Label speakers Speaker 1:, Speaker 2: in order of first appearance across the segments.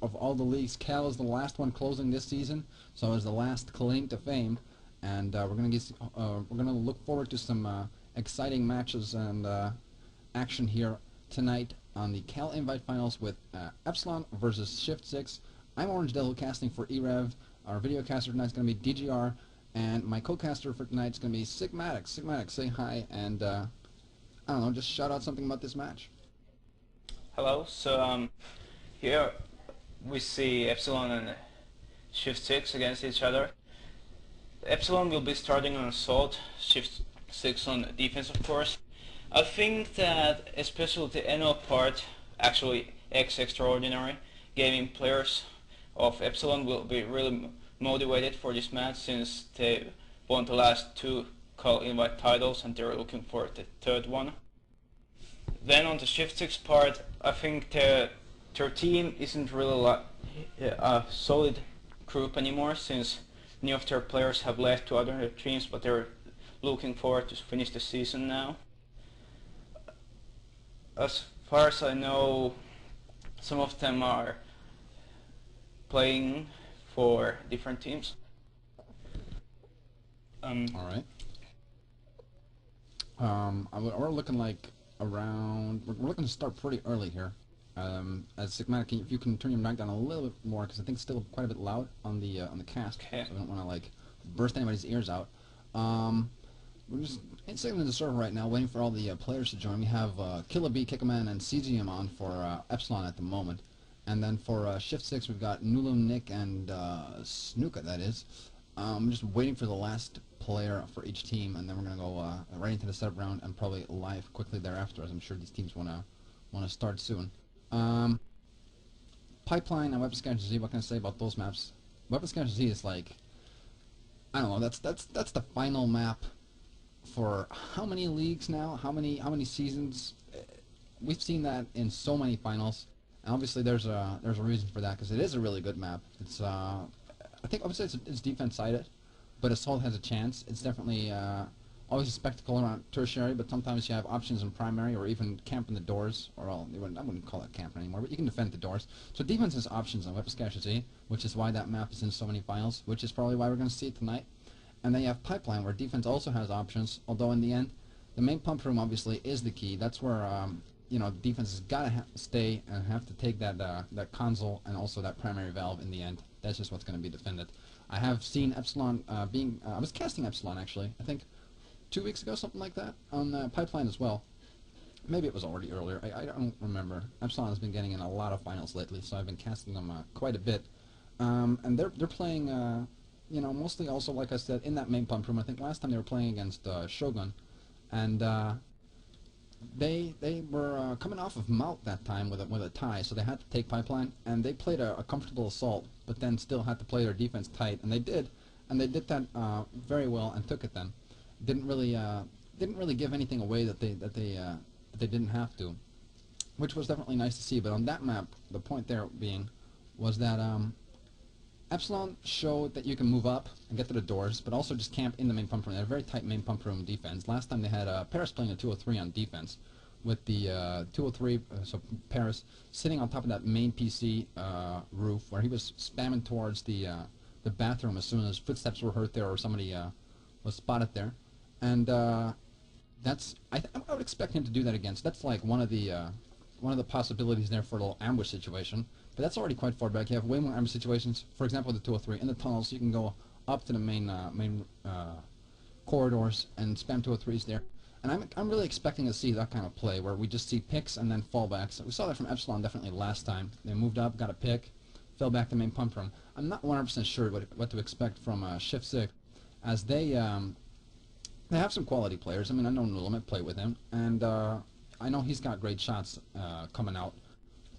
Speaker 1: of all the leagues, Cal is the last one closing this season, so it's the last claim to fame, and we're gonna look forward to some exciting matches and action here tonight on the Cal Invite Finals with Epsilon versus Shift6. I'm Orange Devil casting for e-rev. Our video caster tonight is going to be DGR, and my co-caster for tonight is going to be Sigmatic. Sigmatic, say hi, and I don't know, just shout out something about this match.
Speaker 2: Hello. So here we see Epsilon and Shift6 against each other. Epsilon will be starting on assault, Shift6 on defense, of course. I think that especially the NO part, actually extraordinary gaming players of Epsilon will be really motivated for this match, since they won the last two Cal Invite titles and they're looking for the third one. Then on the Shift6 part, I think their team isn't really a solid group anymore, since many of their players have left to other teams, but they're looking forward to finish the season now. As far as I know, some of them are playing for different teams.
Speaker 1: Alright. We're looking like around... We're looking to start pretty early here. As Sigmatic, if you can turn your mic down a little bit more, because I think it's still quite a bit loud on the cast.
Speaker 2: Okay.
Speaker 1: So I don't want to like burst anybody's ears out. We're just sitting in the server right now, waiting for all the players to join. We have Killer Bee, Kickaman, and CGM on for Epsilon at the moment, and then for Shift6 we've got Nulum, Nick, and Snooka. That is. I'm just waiting for the last player for each team, and then we're gonna go right into the setup round and probably live quickly thereafter, as I'm sure these teams wanna start soon. Pipeline and Weapon Scavenger Z. What can I say about those maps? Weapon Scavenger Z is like, I don't know. That's the final map for how many leagues now? How many seasons? We've seen that in so many finals, and obviously there's a reason for that, because it is a really good map. It's I think I would say it's defense sided, but assault has a chance. It's definitely always a spectacle around tertiary, but sometimes you have options in primary, or even camp in the doors, or I wouldn't call it camp anymore, but you can defend the doors. So defense has options on Weapon Scavenger Z, which is why that map is in so many finals, which is probably why we're going to see it tonight. And then you have Pipeline, where defense also has options, although in the end, the main pump room obviously is the key. That's where you know, defense has got to stay and have to take that console and also that primary valve in the end. That's just what's going to be defended. I have seen Epsilon I was casting Epsilon actually, I think 2 weeks ago, something like that, on Pipeline as well. Maybe it was already earlier. I don't remember. Epsilon has been getting in a lot of finals lately, so I've been casting them quite a bit. And they're playing, you know, mostly also, like I said, in that main pump room. I think last time they were playing against Shogun, and they were coming off of Mount that time with a tie, so they had to take Pipeline, and they played a comfortable assault, but then still had to play their defense tight, and they did that very well and took it then. Didn't really give anything away that they didn't have to, which was definitely nice to see. But on that map, the point there being was that Epsilon showed that you can move up and get to the doors, but also just camp in the main pump room. They had a very tight main pump room defense. Last time they had Paris playing a 203 on defense, with the 203, so Paris sitting on top of that main PC roof, where he was spamming towards the bathroom as soon as footsteps were heard there or somebody was spotted there. And that's I would expect him to do that again. So that's like one of the possibilities there for a little ambush situation. But that's already quite far back. You have way more ambush situations. For example, the 203 in the tunnels, you can go up to the main corridors and spam 203s there. And I'm really expecting to see that kind of play where we just see picks and then fallbacks. We saw that from Epsilon definitely last time. They moved up, got a pick, fell back to main pump room. I'm not 100% sure what to expect from Shift6, as they have some quality players. I mean, I know Nulim, play with him, and I know he's got great shots coming out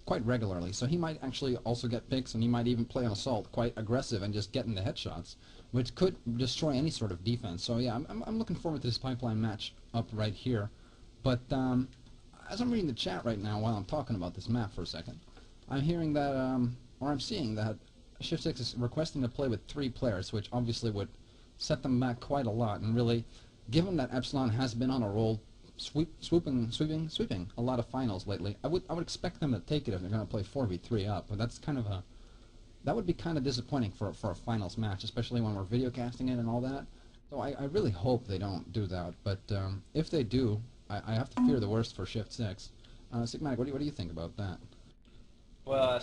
Speaker 1: quite regularly, so he might actually also get picks, and he might even play on assault quite aggressive and just getting the headshots, which could destroy any sort of defense. So yeah, I'm looking forward to this Pipeline match up right here. But as I'm reading the chat right now while I'm talking about this map for a second, I'm hearing that, or I'm seeing that Shift6 is requesting to play with 3 players, which obviously would set them back quite a lot, and really, given that Epsilon has been on a roll sweeping a lot of finals lately. I would expect them to take it if they're going to play 4v3 up, but that's kind of a that would be kind of disappointing for a finals match, especially when we're video casting it and all that. So I really hope they don't do that. But if they do, I have to fear the worst for Shift 6. Sigmatic, what do you think about that?
Speaker 2: Well,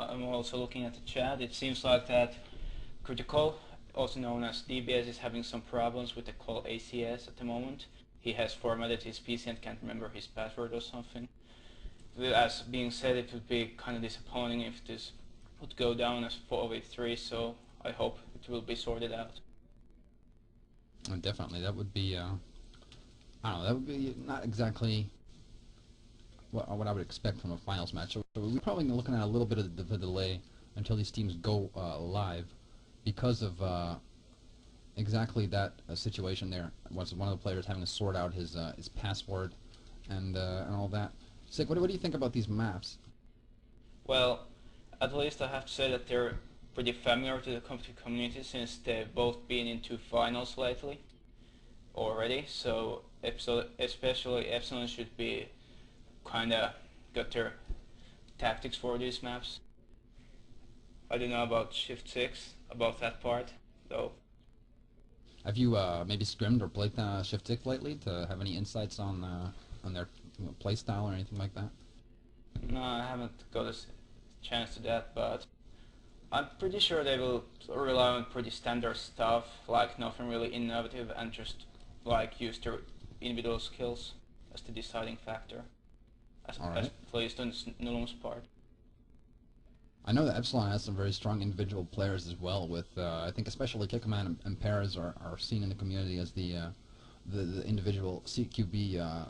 Speaker 2: I'm also looking at the chat. It seems like that Critical, also known as DBS, is having some problems with the call ACS at the moment. He has formatted his PC and can't remember his password or something. As being said, it would be kind of disappointing if this would go down as 4v3, so I hope it will be sorted out.
Speaker 1: Definitely, that would be, I don't know, that would be not exactly what I would expect from a finals match. So we're probably looking at a little bit of the delay until these teams go live because of exactly that situation there. Once one of the players having to sort out his password and all that. Sick, what do you think about these maps?
Speaker 2: Well, at least I have to say that they're pretty familiar to the community since they've both been in 2 finals lately already. So especially Epsilon should be kinda got their tactics for these maps. I don't know about Shift 6, about that part, though.
Speaker 1: Have you maybe scrimmed or played Shift 6 lately to have any insights on their play style or anything like that?
Speaker 2: No, I haven't got a chance to that, but I'm pretty sure they will rely on pretty standard stuff, like nothing really innovative, and just like use their individual skills as the deciding factor, as at least on Nullum's part.
Speaker 1: I know that Epsilon has some very strong individual players as well. With I think especially Kickaman and Perez are seen in the community as the individual CQB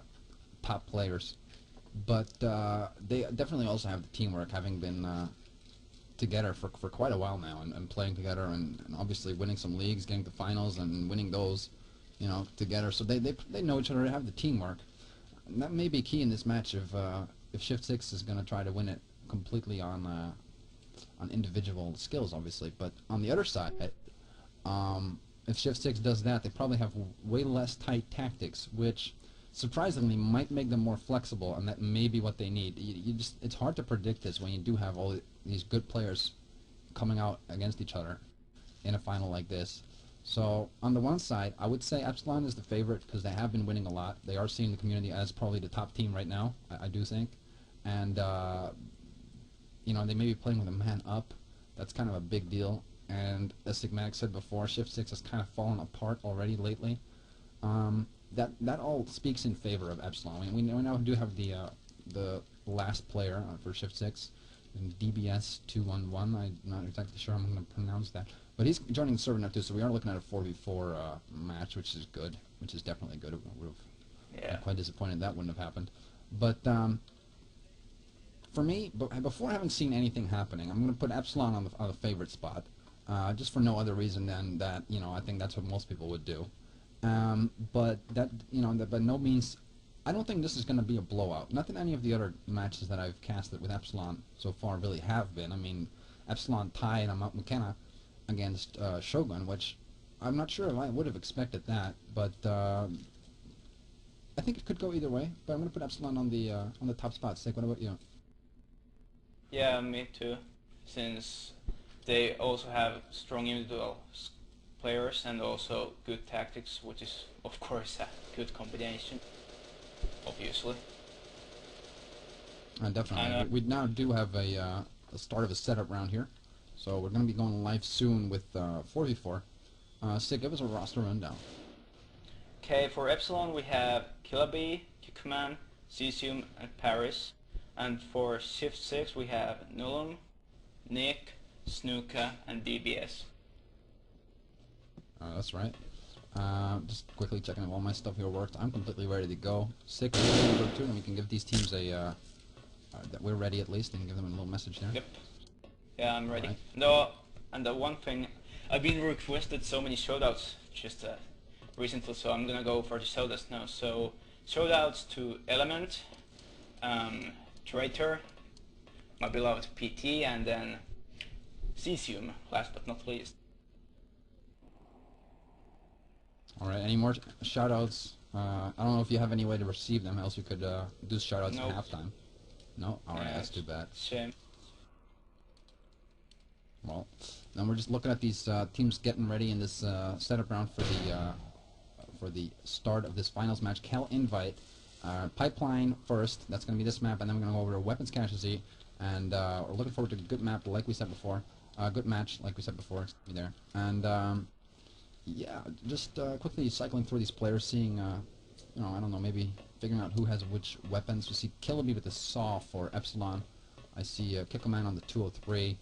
Speaker 1: top players. But they definitely also have the teamwork, having been together for quite a while now, and playing together, and obviously winning some leagues, getting to finals, and winning those, you know, together. So they know each other, they have the teamwork. And that may be key in this match if Shift 6 is going to try to win it completely on individual skills, obviously. But on the other side, if Shift 6 does that, they probably have way less tight tactics, which surprisingly might make them more flexible, and that may be what they need. It's hard to predict this when you do have all these good players coming out against each other in a final like this. So on the one side, I would say Epsilon is the favorite because they have been winning a lot. They are seeing the community as probably the top team right now, I do think. And you know, they may be playing with a man up. That's kind of a big deal. And as Sigmatic said before, Shift 6 has kind of fallen apart already lately. That all speaks in favor of Epsilon. We now do have the last player for Shift 6, DBS 211. I'm not exactly sure I'm going to pronounce that, but he's joining the server now too. So we are looking at a 4v4 match, which is good, which is definitely good. I'm quite disappointed that wouldn't have happened, but for me, before having seen anything happening, I'm going to put Epsilon on the favorite spot, just for no other reason than that, you know, I think that's what most people would do. But that, you know, by no means, I don't think this is going to be a blowout. Not that any of the other matches that I've casted with Epsilon so far really have been. I mean, Epsilon tied on Mount McKenna against Shogun, which I'm not sure if I would have expected that, but I think it could go either way. But I'm going to put Epsilon on the top spot. Sick, what about you?
Speaker 2: Yeah, me too. Since they also have strong individual players and also good tactics, which is of course a good combination, obviously.
Speaker 1: Definitely. We now do have a start of a setup round here, so we're going to be going live soon with 4v4. Sid, give us a roster rundown.
Speaker 2: Okay, for Epsilon we have Killaby, Kickman, Cesium, and Paris. And for Shift 6 we have Nullum, Nick, Snuka, and DBS.
Speaker 1: That's right. Just quickly checking if all my stuff here worked. I'm completely ready to go. Sick, and we can give these teams a that we're ready at least, and give them a little message there.
Speaker 2: Yep. Yeah, I'm ready.
Speaker 1: Right.
Speaker 2: And the one thing, I've been requested so many shoutouts just recently, so I'm gonna go for the shoutouts now. So shoutouts to Element, Traitor, my beloved PT, and then Cesium, last but not least.
Speaker 1: Alright, any more shoutouts I don't know if you have any way to receive them, else you could do shoutouts
Speaker 2: Nope.
Speaker 1: at halftime. No? Alright,
Speaker 2: Yeah,
Speaker 1: that's too bad.
Speaker 2: shame.
Speaker 1: Well, then we're just looking at these teams getting ready in this setup round for the start of this finals match. Cal Invite, Pipeline first. That's going to be this map, and then we're going to go over to Weapons Casualty, and we're looking forward to a good map, like we said before. Good match, like we said before. Excuse me there. And yeah, just quickly cycling through these players, seeing, you know, I don't know, maybe figuring out who has which weapons. You see Killaby with the saw for Epsilon. I see Kickoman on the 203.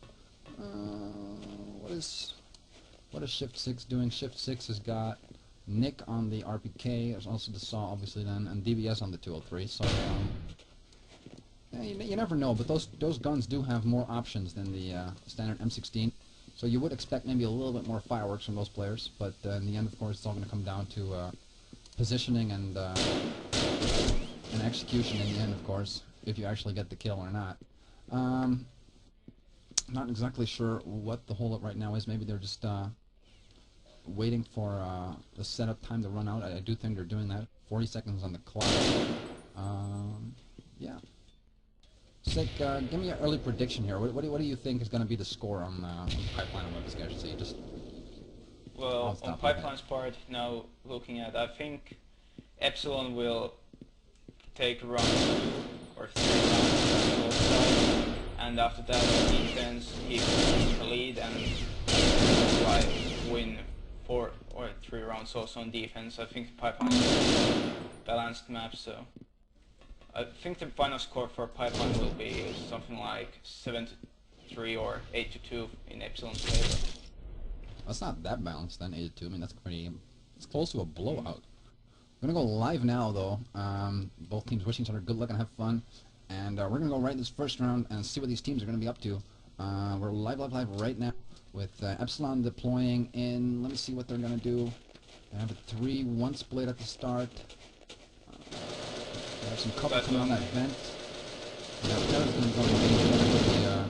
Speaker 1: What is Shift6 doing? Shift6 has got Nick on the RPK. There's also the saw, obviously, then, and DBS on the 203. So yeah, you never know, but those guns do have more options than the standard M16. So you would expect maybe a little bit more fireworks from those players, but in the end, of course, it's all going to come down to positioning and execution in the end, of course, if you actually get the kill or not. Not exactly sure what the holdup right now is. Maybe they're just waiting for the setup time to run out. I do think they're doing that. 40 seconds on the clock. Yeah. Sick, give me an early prediction here. What do you think is going to be the score on Pipeline and Weapons Casualty? Just
Speaker 2: well, on Pipeline's part, now looking at, I think Epsilon will take round 2 or 3 rounds on both sides, and after that, on defense, he can the lead and like win 4 or 3 rounds also on defense. I think Pipeline is a balanced map, so I think the final score for Pipeline will be something like 7-3 or 8-2 in Epsilon's favor.
Speaker 1: That's not that balanced then, 8-2. I mean, that's pretty. It's close to a blowout. We're gonna go live now, though. Both teams wishing each other good luck and have fun. And we're gonna go right this first round and see what these teams are gonna be up to. We're live right now with Epsilon deploying in. Let me see what they're gonna do. They have a 3-1 split at the start. They have some cover coming on that vent. Yeah, Terra's gonna go into the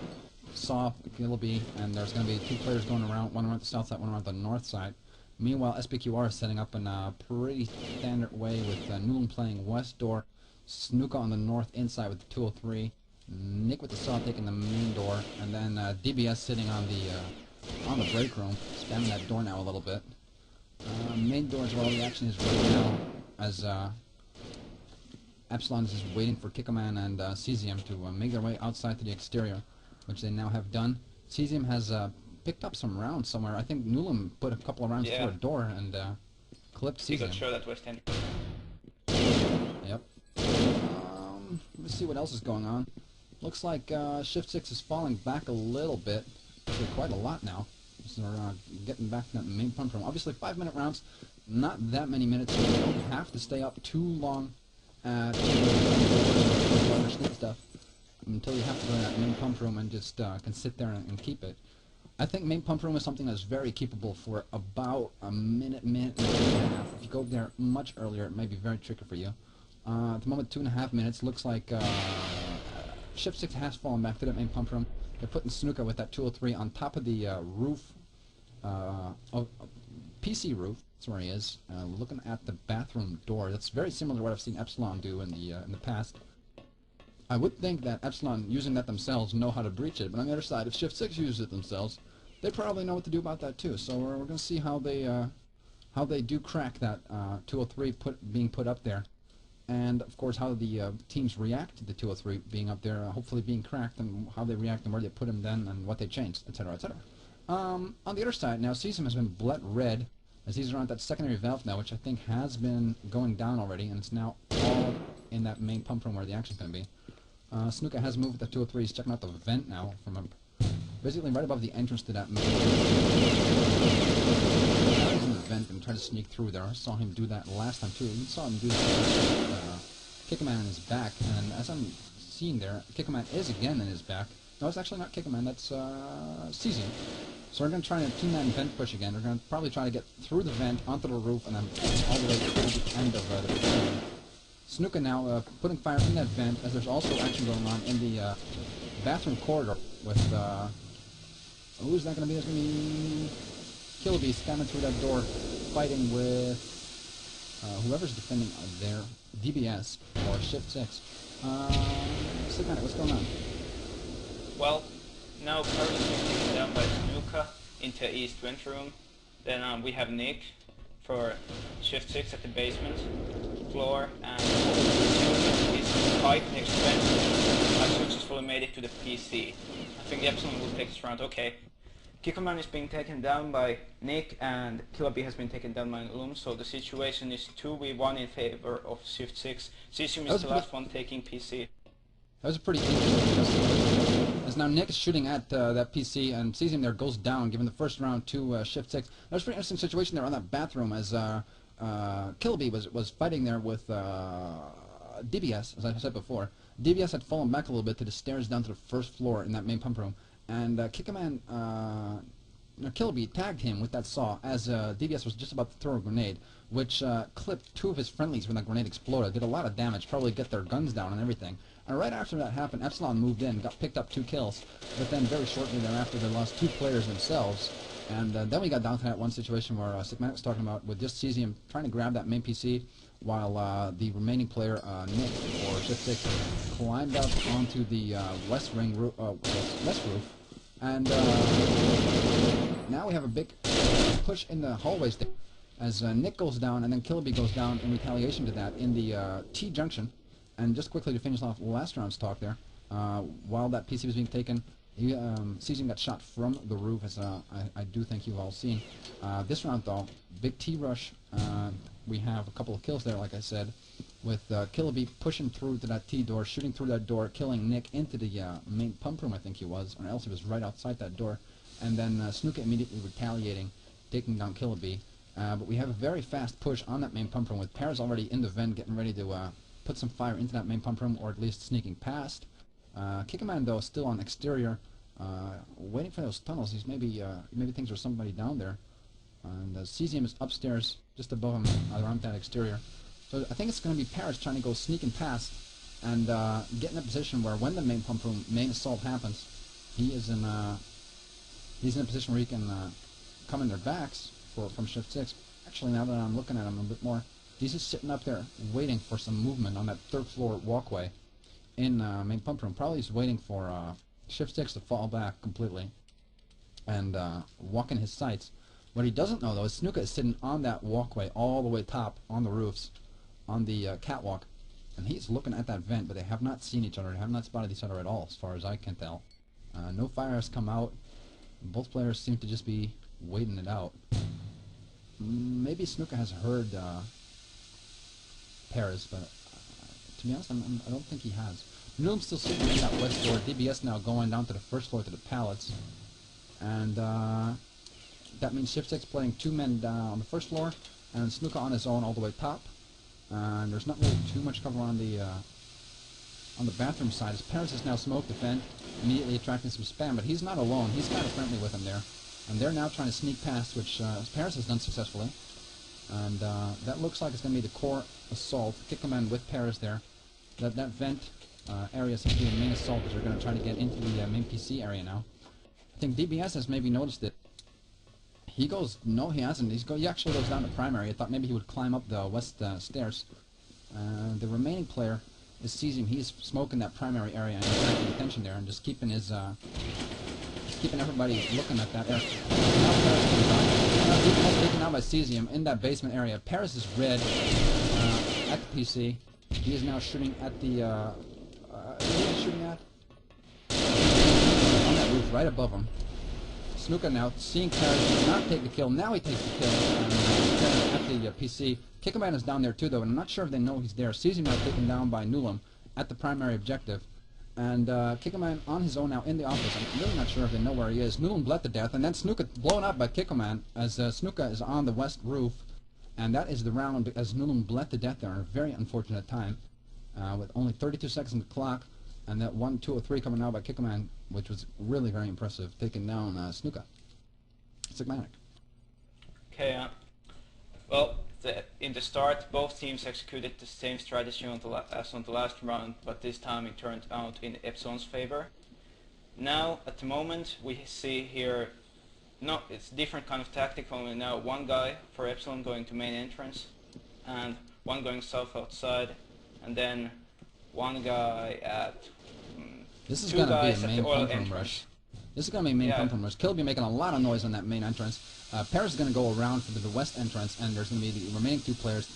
Speaker 1: Saw, Killaby, and there's gonna be 2 players going around, one around the south side, one around the north side. Meanwhile, SPQR is setting up in a pretty standard way with Newland playing west door, Snuka on the north inside with the 203, Nick with the saw taking the main door, and then DBS sitting on the break room, spamming that door now a little bit. Main door is where all the action is right now, as Epsilon is just waiting for Kickoman and Cesium to make their way outside to the exterior, which they now have done. Cesium has picked up some rounds somewhere. I think Newland put a couple of rounds through a door and clipped Cesium.
Speaker 2: He got shot at West End.
Speaker 1: Yep. Let's see what else is going on. Looks like Shift6 is falling back a little bit. Actually, quite a lot now. So they're getting back to that main pump room. Obviously, 5-minute rounds. Not that many minutes, so you don't have to stay up too long to sneak stuff until you have to go in that main pump room and just can sit there and keep it. I think main pump room is something that's very keepable for about a minute and a half. If you go there much earlier, it may be very tricky for you. At the moment, 2.5 minutes. Looks like Shift6 has fallen back to that main pump room. They're putting Snuka with that 203 on top of the roof, PC roof. That's where he is. Looking at the bathroom door. That's very similar to what I've seen Epsilon do in the past. I would think that Epsilon, using that themselves, know how to breach it. But on the other side, if Shift6 uses it themselves, they probably know what to do about that too. So we're going to see how they do crack that 203 being put up there, and of course how the teams react to the 203 being up there, hopefully being cracked, and how they react and where they put him then, and what they changed, etc., etc. On the other side now, Cesium has been bled red, as he's around that secondary valve now, which I think has been going down already, and it's now all in that main pump room where the action's going to be. Snuka has moved the 203. He's checking out the vent now from basically right above the entrance to that main. He's in the vent and try to sneak through there. I saw him do that last time too. You saw him do that with Kickoman in his back, and as I'm seeing there, Kickoman is again in his back. No, it's actually not Kickoman, that's Cesium. So we're going to try to tune that vent push again. We're going to probably try to get through the vent, onto the roof, and then all the way to the end of the building. Snuka now putting fire in that vent, as there's also action going on in the bathroom corridor with, who's that going to be? There's going to be Killaby scanning through that door, fighting with whoever's defending their DBS or Shift 6. Sigmatic, what's going on?
Speaker 2: Well, now Paris is taken down by Snuka into East Vent Room. Then we have Nick for Shift 6 at the basement floor, and his pipe next to Vent has successfully made it to the PC. I think the Epsilon will take this round. Okay. Kikoman is being taken down by Nick, and Killaby has been taken down by Ulum, so the situation is 2v1 in favor of Shift 6. Cesium is the last one taking PC.
Speaker 1: That was a pretty interesting situation. As now Nick is shooting at that PC, and Cesium there goes down, giving the first round to Shift 6. That was a pretty interesting situation there on that bathroom, as Killaby was fighting there with DBS, as I said before. DBS had fallen back a little bit to the stairs down to the first floor in that main pump room. And Kickaman, Killaby tagged him with that saw as DBS was just about to throw a grenade, which clipped two of his friendlies when that grenade exploded. Did a lot of damage, probably get their guns down and everything. And right after that happened, Epsilon moved in, picked up 2 kills, but then very shortly thereafter they lost 2 players themselves. And then we got down to that one situation where Sigmatic was talking about with just Cesium trying to grab that main PC, while the remaining player, Nick, or Shift 6, climbed up onto the west roof. And now we have a big push in the hallways there, as Nick goes down and then Killaby goes down in retaliation to that in the T-junction. And just quickly to finish off last round's talk there, while that PC was being taken, Cesium got shot from the roof, as I do think you've all seen. This round though, big T-rush, we have a couple of kills there, like I said, with Killaby pushing through to that T-door, shooting through that door, killing Nick into the main pump room, I think he was, or else he was right outside that door. And then Snuka immediately retaliating, taking down Killaby. But we have a very fast push on that main pump room, with Paris already in the vent, getting ready to put some fire into that main pump room, or at least sneaking past. Kickaman, though, still on exterior, waiting for those tunnels. He's maybe thinks there's somebody down there. And Cesium is upstairs, just above him, around that exterior. So I think it's going to be Paris trying to go sneaking past and get in a position where when the main pump room main assault happens, he's in a position where he can come in their backs from Shift 6. Actually, now that I'm looking at him a bit more, he's just sitting up there waiting for some movement on that 3rd floor walkway in main pump room. Probably he's waiting for Shift 6 to fall back completely and walk in his sights. What he doesn't know, though, is Snuka is sitting on that walkway all the way top on the roofs, on the catwalk, and he's looking at that vent, but they have not seen each other. They have not spotted each other at all, as far as I can tell. No fire has come out. Both players seem to just be waiting it out. Maybe Snuka has heard Paris, but to be honest, I don't think he has. Noom's still sitting in that west door. DBS now going down to the 1st floor to the pallets. And that means Shift 6 playing 2 men down on the 1st floor, and Snuka on his own all the way top. And there's not really too much cover on the bathroom side, as Paris has now smoked the vent, immediately attracting some spam, but he's not alone. He's kind of friendly with him there. And they're now trying to sneak past, which Paris has done successfully. And that looks like it's going to be the core assault. Kick him in with Paris there. That vent area seems to be the main assault, because they're going to try to get into the main PC area now. I think DBS has maybe noticed it. He goes, no he hasn't, he actually goes down to primary. I thought maybe he would climb up the west stairs. The remaining player is Cesium. He's smoking that primary area and attracting attention there and just keeping his, keeping everybody looking at that area. Now taken out by Cesium in that basement area. Paris is red at the PC. He is now shooting at the, what is he shooting at? On that roof right above him. Snuka now, seeing Paris does not take the kill. Now he takes the kill at the PC. Kickaman is down there too, though, and I'm not sure if they know he's there. Cesium now taken down by Nulam at the primary objective. And Kickaman on his own now in the office. I'm really not sure if they know where he is. Nulam bled to death, and then Snuka blown up by Kickaman as Snuka is on the west roof. And that is the round as Nulam bled to death there in a very unfortunate time. With only 32 seconds on the clock. And that 1, 2, or 3 coming out by Kickaman, which was really very impressive, taking down Snuka. Sigmatic.
Speaker 2: Okay, well, in the start, both teams executed the same strategy as on the last round, but this time it turned out in Epsilon's favor. Now, at the moment, we see here, no, it's different kind of tactic. Only now one guy for Epsilon going to main entrance, and one going south outside, and then one guy at
Speaker 1: This is
Speaker 2: two
Speaker 1: going to be a
Speaker 2: guys at
Speaker 1: main
Speaker 2: the oil
Speaker 1: pump room
Speaker 2: entrance.
Speaker 1: rush. This is going to be a main
Speaker 2: Yeah.
Speaker 1: pump room rush. Kill will be making a lot of noise on that main entrance. Paris is going to go around for the west entrance, and there's going to be the remaining two players,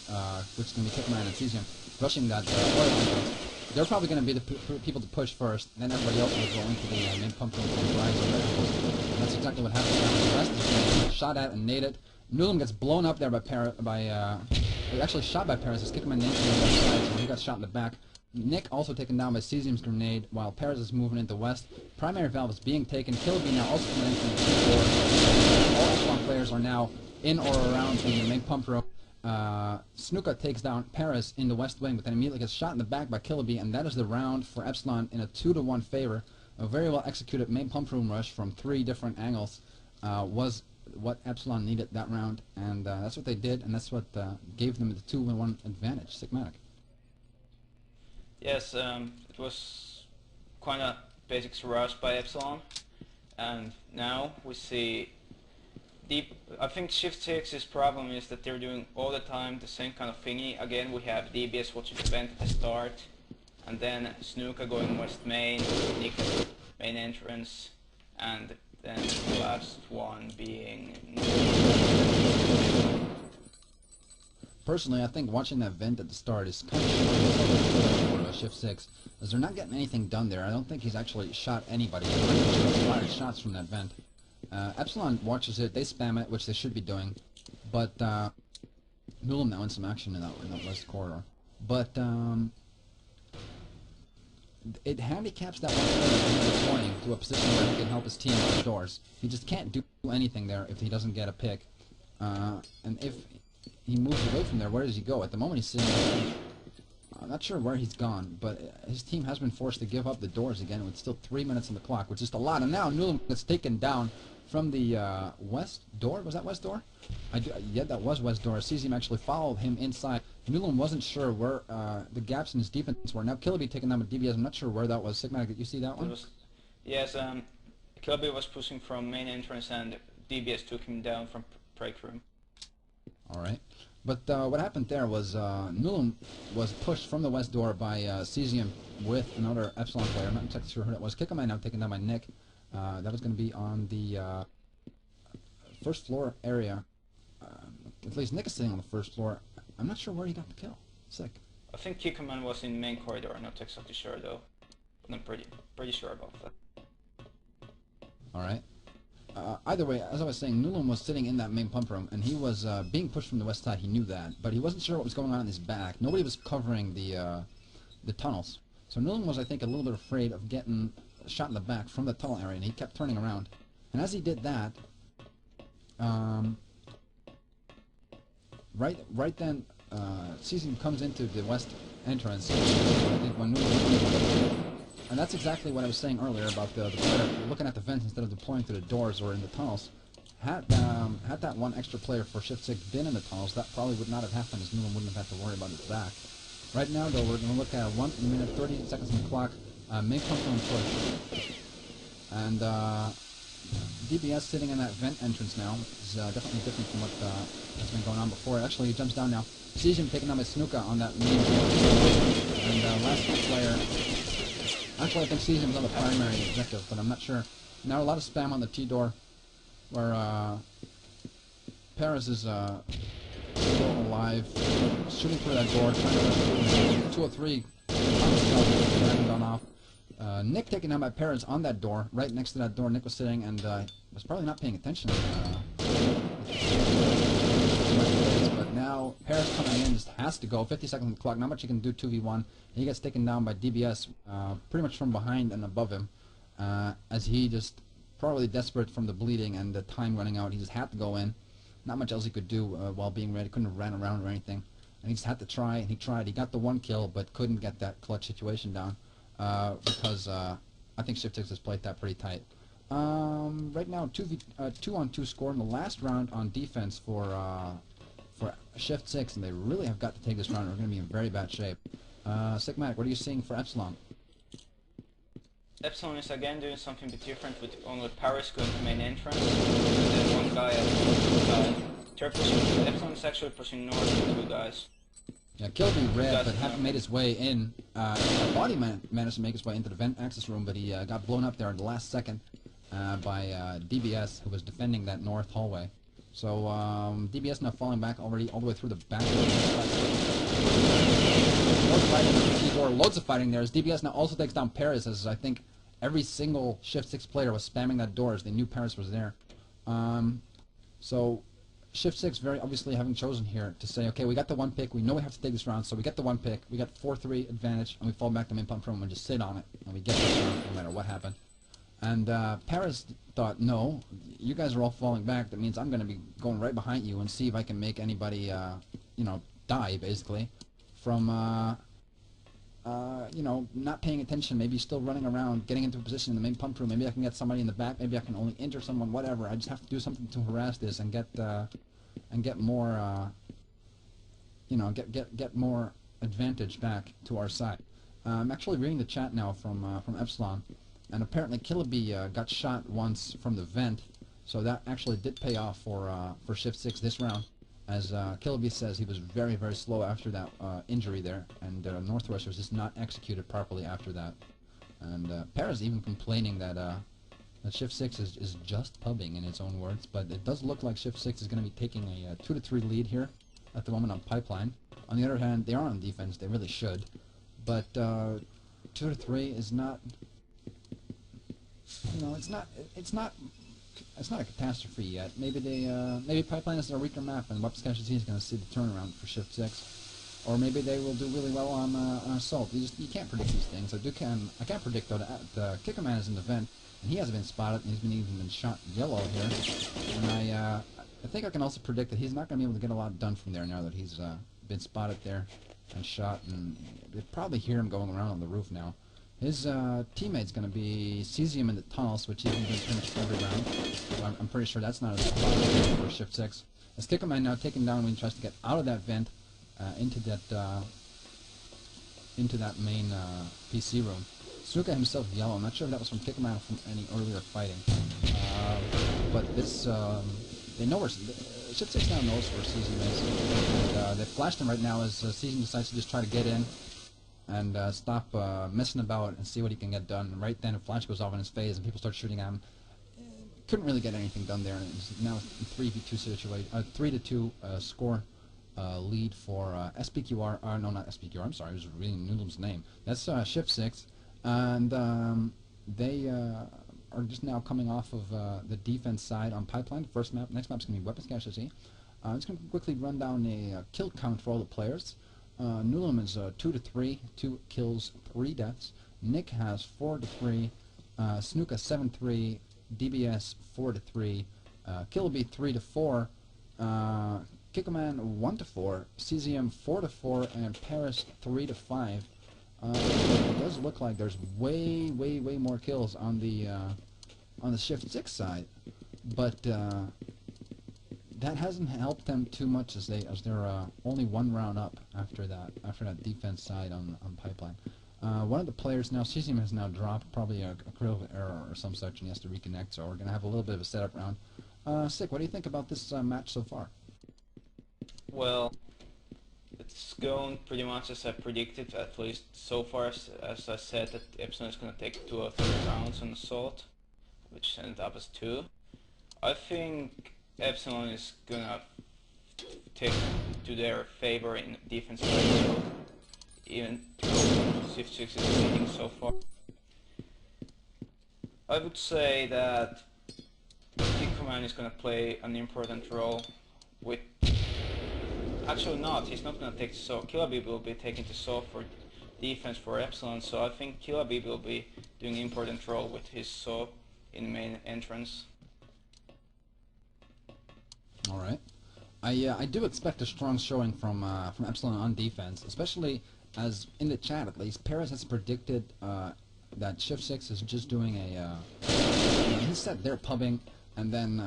Speaker 1: which is going to be Kickman and Cesium, rushing that oil entrance. They're probably going to be the people to push first, and then everybody else will go into the main pump room and rise over angles. And that's exactly what happened. The rest is getting shot at and naded. Newlam gets blown up there actually shot by Paris. His Kickman naded on the left side, so he got shot in the back. Nick also taken down by Cesium's grenade, while Paris is moving into west. Primary valve is being taken. Kilby now also coming in from the T4. All Epsilon players are now in or around the main pump room. Snuka takes down Paris in the west wing, but then immediately gets shot in the back by Kilby, and that is the round for Epsilon in a 2-1 favor. A very well executed main pump room rush from 3 different angles was what Epsilon needed that round, and that's what they did, and that's what gave them the 2-1 advantage. Sigmatic.
Speaker 2: Yes, it was quite a basic rush by Epsilon, and now we see I think Shift6's problem is that they're doing all the time the same kind of thingy. Again, we have DBS watching the vent at the start, and then Snuka going west main, Nick main entrance, and then the last one being...
Speaker 1: Personally, I think watching that vent at the start is kind of for Shift 6, as they're not getting anything done there. I don't think he's actually shot anybody. He's fired shots from that vent. Epsilon watches it, they spam it, which they should be doing, but Newlam now in some action in that west corridor. But it handicaps that one player deploying to a position where he can help his team with the doors. He just can't do anything there if he doesn't get a pick. And if he moves away from there, where does he go? At the moment he's sitting there. I'm not sure where he's gone, but his team has been forced to give up the doors again with still 3 minutes on the clock, which is a lot. And now Newlam gets taken down from the west door. Was that west door? Yeah, that was west door. Cesium actually followed him inside. Newlam wasn't sure where the gaps in his defense were. Now Kilby taking down with DBS. I'm not sure where that was. Sigmatic, did you see that one?
Speaker 2: Yes, Kilby was pushing from main entrance and DBS took him down from break room.
Speaker 1: Alright. But what happened there was Newlam was pushed from the west door by Cesium with another Epsilon player. I'm not exactly sure who that was. Kickerman now taken down by Nick. That was going to be on the first floor area. At least Nick is sitting on the first floor. I'm not sure where he got the kill. Sick.
Speaker 2: I think Kickerman was in main corridor. I'm not exactly sure though. But I'm pretty sure about that.
Speaker 1: Alright. Either way, as I was saying, Newlam was sitting in that main pump room, and he was being pushed from the west side. He knew that, but he wasn't sure what was going on in his back. Nobody was covering the tunnels. So Newlam was, I think, a little bit afraid of getting shot in the back from the tunnel area, and he kept turning around. And as he did that, right then, Cesium comes into the west entrance. I think when Newlam, and that's exactly what I was saying earlier about the player looking at the vents instead of deploying to the doors or in the tunnels. Had that one extra player for Shift 6 been in the tunnels, that probably would not have happened, as Newman wouldn't have had to worry about his back. Right now, though, we're going to look at 1 minute 30 seconds on the clock. Main pump room push. And DBS sitting in that vent entrance now is definitely different from what has been going on before. Actually, he jumps down now. Cesium taking down by Snuka on that main door. And last player... Actually, I think Cesium's on the primary objective, but I'm not sure. Now a lot of spam on the T-door, where Paris is still alive, shooting through that door, trying to 203, haven't gone off. Nick taken down by Paris on that door, right next to that door. Nick was sitting and was probably not paying attention. But now Paris coming in just has to go. 50 seconds on the clock. Not much he can do 2v1. He gets taken down by DBS pretty much from behind and above him, as he just probably desperate from the bleeding and the time running out. He just had to go in. Not much else he could do while being ready. Couldn't have ran around or anything. And he just had to try, and he tried. He got the one kill, but couldn't get that clutch situation down because I think Shift 6 has played that pretty tight. Right now, 2-on-2 score in the last round on defense for Shift 6, and they really have got to take this round. We're going to be in very bad shape. Sigmatic, what are you seeing for Epsilon?
Speaker 2: Epsilon is again doing something a bit different with only Paris going to main entrance, and then one guy at the side. Epsilon is actually pushing north with 2 guys.
Speaker 1: Yeah, Kilby red, but
Speaker 2: Doesn't
Speaker 1: hadn't
Speaker 2: know.
Speaker 1: made his way in. Body managed to make his way into the vent access room, but he got blown up there in the last second by DBS, who was defending that north hallway. So DBS now falling back already all the way through the back. Loads of fighting on the keyboard. Loads of fighting there as DBS now also takes down Paris, as I think every single Shift 6 player was spamming that door as they knew Paris was there. So Shift 6 very obviously having chosen here to say, okay, we got the one pick, we know we have to take this round, so we get the one pick, we got 4-3 advantage, and we fall back to main pump room and just sit on it, and we get this round no matter what happened. And Paris thought, no, you guys are all falling back, that means I'm going to be going right behind you and see if I can make anybody, you know, die, basically, from, you know, not paying attention, maybe still running around, getting into a position in the main pump room, maybe I can get somebody in the back, maybe I can only injure someone, whatever, I just have to do something to harass this and get more, you know, get more advantage back to our side. I'm actually reading the chat now from Epsilon, and apparently Killaby got shot once from the vent, so that actually did pay off for Shift 6 this round, as Killaby says he was very, very slow after that injury there, and Northwest was just not executed properly after that. And Paris even complaining that Shift 6 is just pubbing in its own words, but it does look like Shift 6 is going to be taking a 2-3 lead here at the moment on Pipeline. On the other hand, they are on defense, they really should, but 2-3 is not, you know, it's not a catastrophe yet. Maybe maybe Pipeline is their weaker map, and Weapons Casualty is going to see the turnaround for Shift 6, or maybe they will do really well on Assault. You can't predict these things. I can't predict though that the Kickerman is in the vent, and he hasn't been spotted, and he's even been shot yellow here. And I think I can also predict that he's not going to be able to get a lot done from there now that he's been spotted there and shot, and they probably hear him going around on the roof now. His teammate's going to be Cesium in the tunnels, which he's been finished every round. So I'm pretty sure that's not a spot for Shift 6. As Kickerman now taken down when he tries to get out of that vent into that main PC room. Snuka himself yellow. I'm not sure if that was from Kickerman or from any earlier fighting. But this, they know where Shift 6 now knows where Cesium is, and they flashed him right now as Cesium decides to just try to get in and stop messing about and see what he can get done. And right then a flash goes off in his face and people start shooting at him. Couldn't really get anything done there, and it's now 3v2 situation, 3-2 score lead for SPQR. No, not SPQR. I'm sorry, I was reading Noodle's name. That's Shift 6, and they are just now coming off of the defense side on Pipeline. First map, next map's gonna be Weapons Casualty. I'm just gonna quickly run down a kill count for all the players. Nulum is 2-3, 2 kills, 3 deaths. Nick has 4-3, Snuka 7-3, DBS 4-3, Killaby 3-4, Kickerman 1-4, Cesium 4-4, and Paris 3-5. It does look like there's way more kills on the Shift 6 side, but that hasn't helped them too much as they're only one round up after that defense side on Pipeline. One of the players now, Cesium has now dropped, probably a critical error or some such, and he has to reconnect, so we're going to have a little bit of a setup round. Sick, what do you think about this match so far?
Speaker 2: Well, it's going pretty much as I predicted, at least so far, as I said that Epsilon is going to take 2 or 3 rounds on Assault, which ended up as 2. I think Epsilon is going to take to their favor in defense play, even Shift 6 is leading so far. I would say that Kickerman is going to play an important role with... Actually not, he's not going to take the saw. Killaby will be taking the saw for defense for Epsilon, so I think Killaby will be doing an important role with his saw in main entrance.
Speaker 1: Alright. I do expect a strong showing from Epsilon on defense, especially as, in the chat at least, Paris has predicted that Shift 6 is just doing a... he said they're pubbing, and then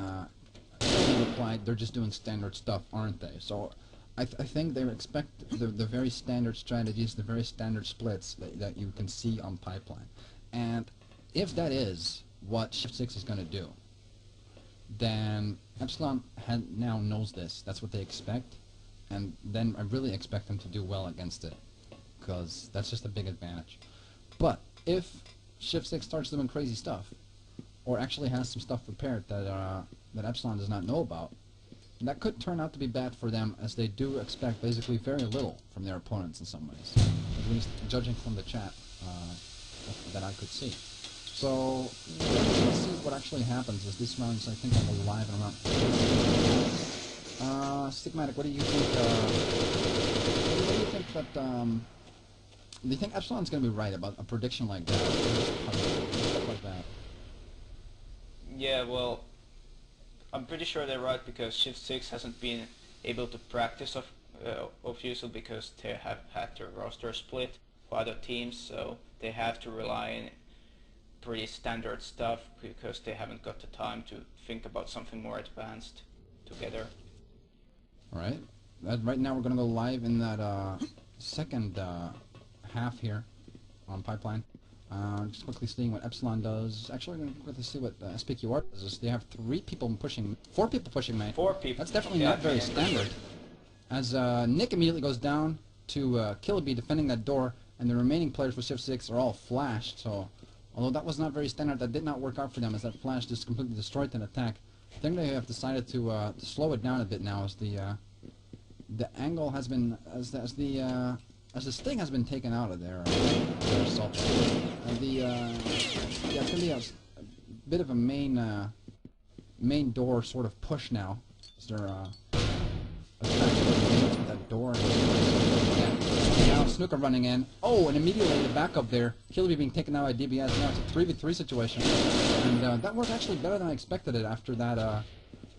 Speaker 1: he replied they're just doing standard stuff, aren't they? So I think they expect the very standard strategies, the very standard splits that you can see on Pipeline. And if that is what Shift 6 is going to do, then Epsilon now knows this. That's what they expect. and then I really expect them to do well against it, because that's just a big advantage. But if Shift6 starts doing crazy stuff, or actually has some stuff prepared that that Epsilon does not know about, that could turn out to be bad for them, as they do expect basically very little from their opponents in some ways, at least judging from the chat that I could see. So let's see what actually happens as this round is, I think, on the live and around. Stigmatic, what do you think? What do you think that? Do you think Epsilon's going to be right about a prediction like that? Stuff like that.
Speaker 2: Yeah, well, I'm pretty sure they're right, because Shift6 hasn't been able to practice obviously, because they have had their roster split for other teams, so they have to rely on pretty standard stuff because they haven't got the time to think about something more advanced together.
Speaker 1: Alright, right now we're going to go live in that second half here on Pipeline. Just quickly seeing what Epsilon does. Actually, we're going to quickly see what SPQR does. They have 4 people pushing main.
Speaker 2: 4 people.
Speaker 1: That's definitely not very standard. As Nick immediately goes down to Killabee defending that door, and the remaining players for Shift6 are all flashed, so although that was not very standard, that did not work out for them, as that flash just completely destroyed that attack. I think they have decided to slow it down a bit now, as the angle has been, as the sting has been taken out of their assault. Yeah, it's gonna be a bit of a main door sort of push now. Is there that door? And now Snooker running in. Oh, and immediately the backup there. Killabee being taken out by DBS. Now it's a 3v3 situation, and that worked actually better than I expected it after that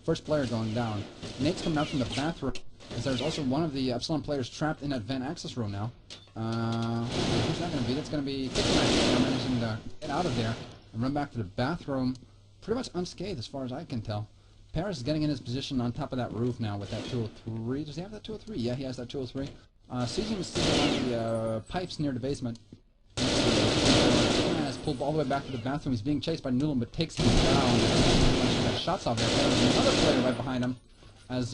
Speaker 1: first player going down. Nate's coming out from the bathroom, as there's also one of the Epsilon players trapped in that vent access room now. Who's that going to be? That's going to be Kickman, managing to get out of there and run back to the bathroom, pretty much unscathed as far as I can tell. Paris is getting in his position on top of that roof now with that 203. Does he have that 203? Yeah, he has that 203. Cesium is sitting on the pipes near the basement. Kickman has pulled all the way back to the bathroom. He's being chased by Newland, but takes him down. Got shots off there. There's another player right behind him, as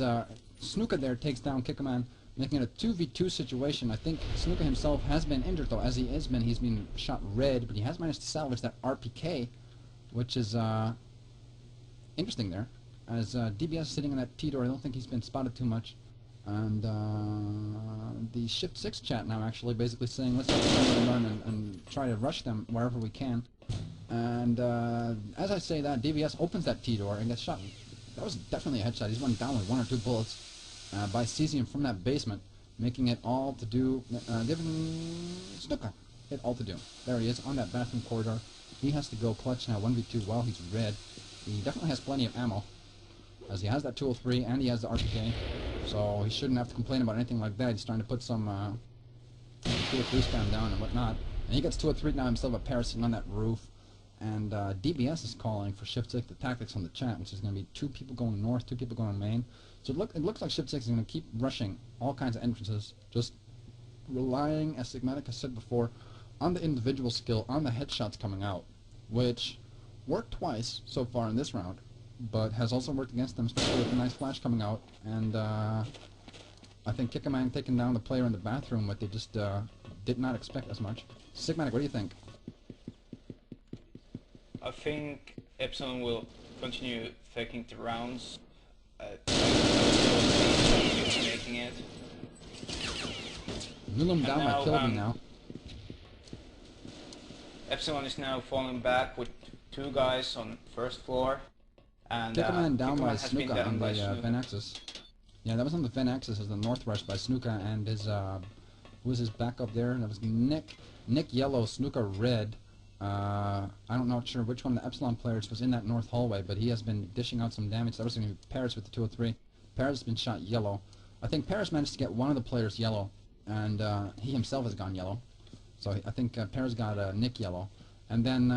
Speaker 1: Snuka there takes down Kickerman, making it a 2v2 situation. I think Snuka himself has been injured, though, as he's been shot red, but he has managed to salvage that RPK, which is interesting there, as DBS is sitting in that T-door. I don't think he's been spotted too much. And the Shift6 chat now actually basically saying, let's run and try to rush them wherever we can. And as I say that, DBS opens that T-door and gets shot. That was definitely a headshot. He's run down with 1 or 2 bullets by Cesium from that basement, making it all to do, giving Snuka it all to do. There he is on that bathroom corridor. He has to go clutch now 1v2 while he's red. He definitely has plenty of ammo, as he has that 203 and he has the RPK, so he shouldn't have to complain about anything like that. He's trying to put some 203 spam down and whatnot. And he gets 203 now himself, a pair sitting on that roof. And DBS is calling for Shift6 the tactics on the chat, which is going to be 2 people going north, 2 people going main. So it looks like Shift6 is going to keep rushing all kinds of entrances, just relying, as Sigmatic has said before, on the individual skill, on the headshots coming out, which worked twice so far in this round, but has also worked against them, especially with a nice flash coming out. And I think Kickerman taking down the player in the bathroom, what they just did not expect as much. Sigmatic, what do you think?
Speaker 2: I think Epsilon will continue taking the rounds, making it.
Speaker 1: Nulum down by Killabee now.
Speaker 2: Epsilon is now falling back with 2 guys on first floor. And
Speaker 1: Kickerman down by Snuka on the Ven Axis. Yeah, that was on the Ven Axis as the north rush by Snuka and his, who was his backup there? That was Nick Yellow, Snuka Red. I'm not sure which one of the Epsilon players was in that north hallway, but he has been dishing out some damage. That was going to be Paris with the 203. Paris has been shot yellow. I think Paris managed to get one of the players yellow, and he himself has gone yellow. So I think Paris got Nick yellow. And then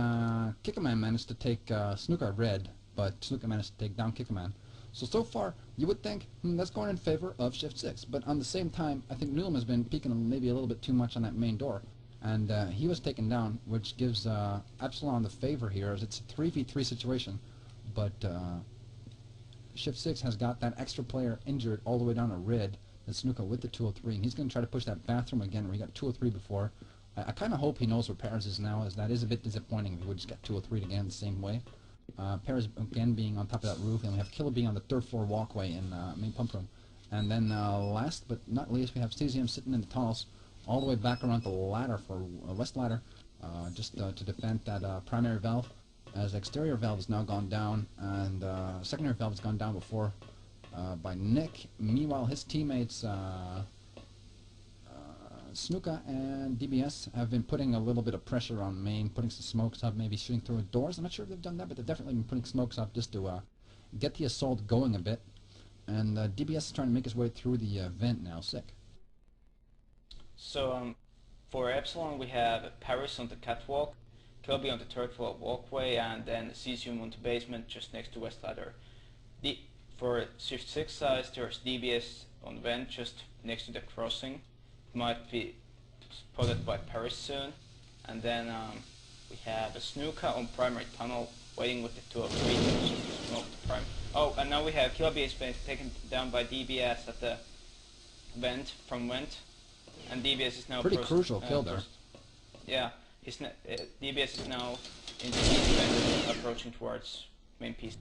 Speaker 1: Kickerman managed to take Snuka red, but Snuka managed to take down Kickerman. So far, you would think, that's going in favor of Shift6. But on the same time, I think Newham has been peeking maybe a little bit too much on that main door. And he was taken down, which gives Epsilon the favor here, as it's a 3v3 situation. But Shift6 has got that extra player injured all the way down to red, And Snuka with the 203, and he's going to try to push that bathroom again where he got 203 before. I kind of hope he knows where Paris is now, as that is a bit disappointing if he would just get 203 again the same way. Paris again being on top of that roof, and we have Killer being on the third floor walkway in main pump room. And then last but not least, we have Cesium sitting in the tunnels all the way back around the ladder for west ladder, just to defend that primary valve, as exterior valve has now gone down, and secondary valve has gone down before by Nick. Meanwhile, his teammates Snuka and DBS have been putting a little bit of pressure on main, putting some smokes up, maybe shooting through doors. I'm not sure if they've done that, but they've definitely been putting smokes up just to get the assault going a bit. And DBS is trying to make his way through the vent now. Sick.
Speaker 2: So for Epsilon we have Paris on the catwalk, Kilby on the third floor walkway, and then Cesium on the basement just next to west ladder. For shift 6 size, there's DBS on vent just next to the crossing. Might be spotted by Paris soon. And then we have a Snuka on primary tunnel waiting with the 203 to smoke the prime. Oh, and now we have Kilby is being taken down by DBS at the vent, from vent. And DBS is now
Speaker 1: pretty crucial kill there.
Speaker 2: Yeah, DBS is now in the east vent approaching towards main PC.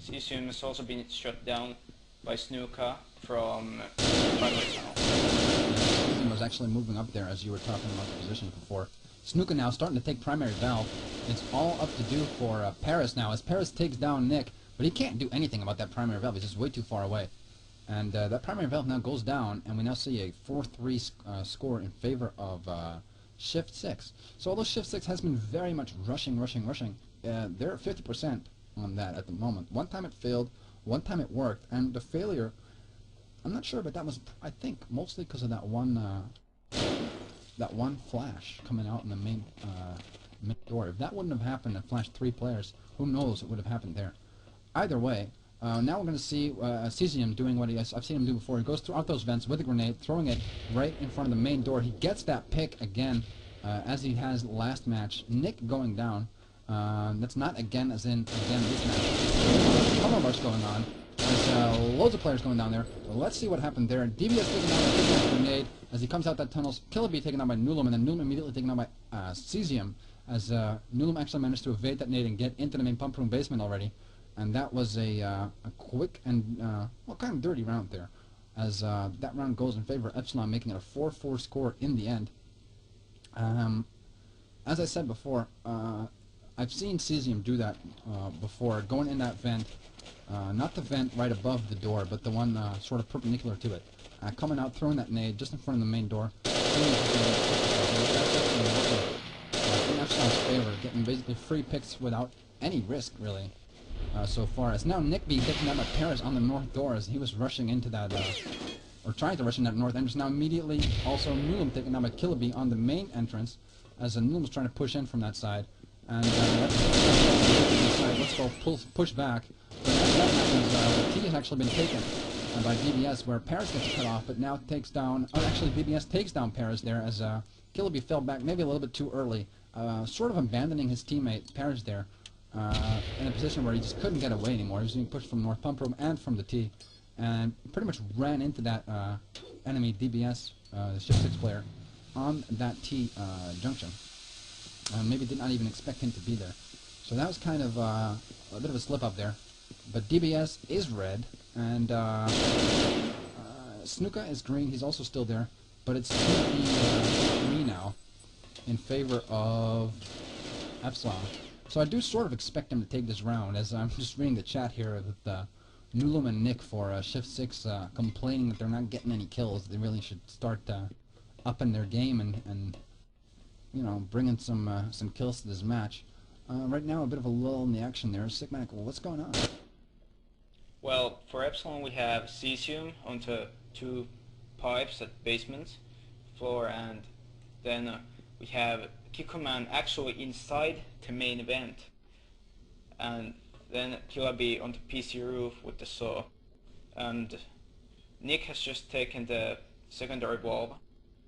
Speaker 2: Cesium has also been shot down by Snuka from primary tunnel.
Speaker 1: Cesium was actually moving up there as you were talking about the position before. Snuka now starting to take primary valve. It's all up to do for Paris now, as Paris takes down Nick, but he can't do anything about that primary valve. He's just way too far away. And that primary valve now goes down, and we now see a 4-3 score in favor of Shift 6. So although Shift 6 has been very much rushing, they're at 50% on that at the moment. One time it failed, one time it worked, and the failure, I'm not sure, but that was, I think, mostly because of that one flash coming out in the main door. If that wouldn't have happened and flashed 3 players, who knows what would have happened there. Either way, now we're going to see Cesium doing what I've seen him do before. He goes throughout those vents with a grenade, throwing it right in front of the main door. He gets that pick again, as he has last match. Nick going down. That's not again as in this match. Tunnel rush going on. There's loads of players going down there. Well, let's see what happened there. DBS taken out by a grenade as he comes out that tunnel. Killerby taken out by Nulum, and then Nulum immediately taken out by Cesium, as Nulum actually managed to evade that nade and get into the main pump room basement already. And that was a quick and, well, kind of dirty round there, as that round goes in favor of Epsilon, making it a 4-4 score in the end. As I said before, I've seen Cesium do that before, going in that vent, not the vent right above the door, but the one sort of perpendicular to it, coming out, throwing that nade just in front of the main door. In Epsilon's favor, getting basically free picks without any risk, really. So far, as now Nick being taken out by Paris on the north door as he was rushing into that, or trying to rush in that north entrance. Now immediately also Nulum taken out by Killerby on the main entrance, as Nulum was trying to push in from that side. And let's go push back. But as that happens, the T has actually been taken by BBS, where Paris gets cut off, but now takes down, actually BBS takes down Paris there, as Killerby fell back maybe a little bit too early, sort of abandoning his teammate Paris there. In a position where he just couldn't get away anymore. He was being pushed from North Pump Room and from the T, and pretty much ran into that enemy DBS, the Shift 6 player, on that T junction. Maybe did not even expect him to be there. So that was kind of a bit of a slip up there. But DBS is red, and Snuka is green. He's also still there, but it's 2v3 now in favor of Epsilon. So I do sort of expect him to take this round, as I'm just reading the chat here with Nulum and Nick for Shift 6 complaining that they're not getting any kills. They really should start upping their game and you know, bringing some kills to this match. Right now, a bit of a lull in the action there. Sigmatic, well, what's going on?
Speaker 2: Well, for Epsilon we have Cesium onto 2 pipes at basement floor, and then we have Kikoman actually inside the main event, and then Killerby on the PC roof with the saw, and Nick has just taken the secondary valve,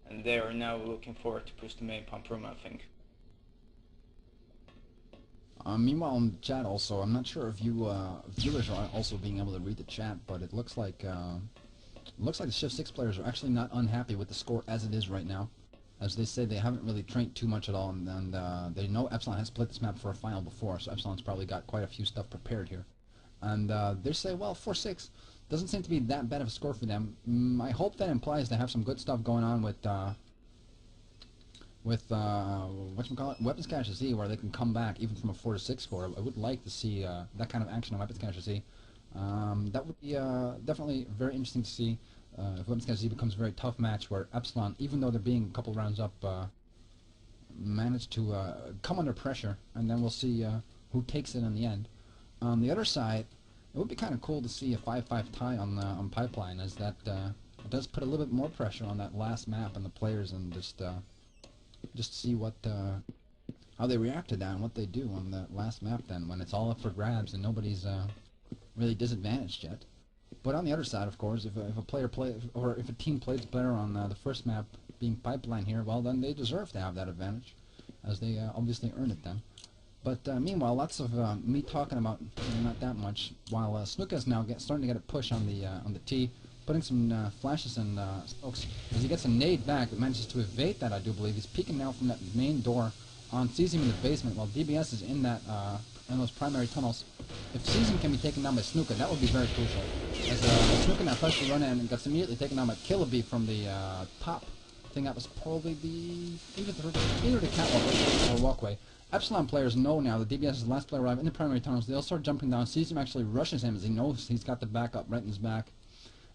Speaker 2: and they are now looking forward to push the main pump room, I think.
Speaker 1: Meanwhile in the chat also, I'm not sure if you viewers are also being able to read the chat, but it looks like looks like the Shift 6 players are actually not unhappy with the score as it is right now. As they say, they haven't really trained too much at all, and they know Epsilon has played this map for a final before, so Epsilon's probably got quite a few stuff prepared here. And they say, well, 4-6 doesn't seem to be that bad of a score for them. I hope that implies they have some good stuff going on with whatchamacallit, Weapons Cache Z, where they can come back even from a 4-6 score. I would like to see that kind of action on Weapons Cache Z. That would be definitely very interesting to see. If Weapons Cache Z becomes a very tough match where Epsilon, even though they're being a couple rounds up, manage to come under pressure, and then we'll see who takes it in the end. On the other side, it would be kind of cool to see a 5-5 tie on Pipeline, as that does put a little bit more pressure on that last map and the players, and just see what how they react to that and what they do on that last map. Then, when it's all up for grabs and nobody's really disadvantaged yet. But on the other side, of course, if a player or if a team plays better on the first map, being Pipeline here, well, then they deserve to have that advantage, as they obviously earned it then. But meanwhile, lots of me talking about not that much, while Snuka's now starting to get a push on the tee, putting some flashes and smokes. As he gets a nade back, but manages to evade that, I do believe. He's peeking now from that main door on Cesium in the basement, while DBS is in that in those primary tunnels. If Cesium can be taken down by Snuka, that would be very crucial. As Snuka now tries to run in and gets immediately taken down by Killaby from the top. I think that was probably either the catwalk or walkway. Epsilon players know now that DBS is the last player alive in the primary tunnels. They'll start jumping down. Cesium actually rushes him as he knows he's got the backup right in his back,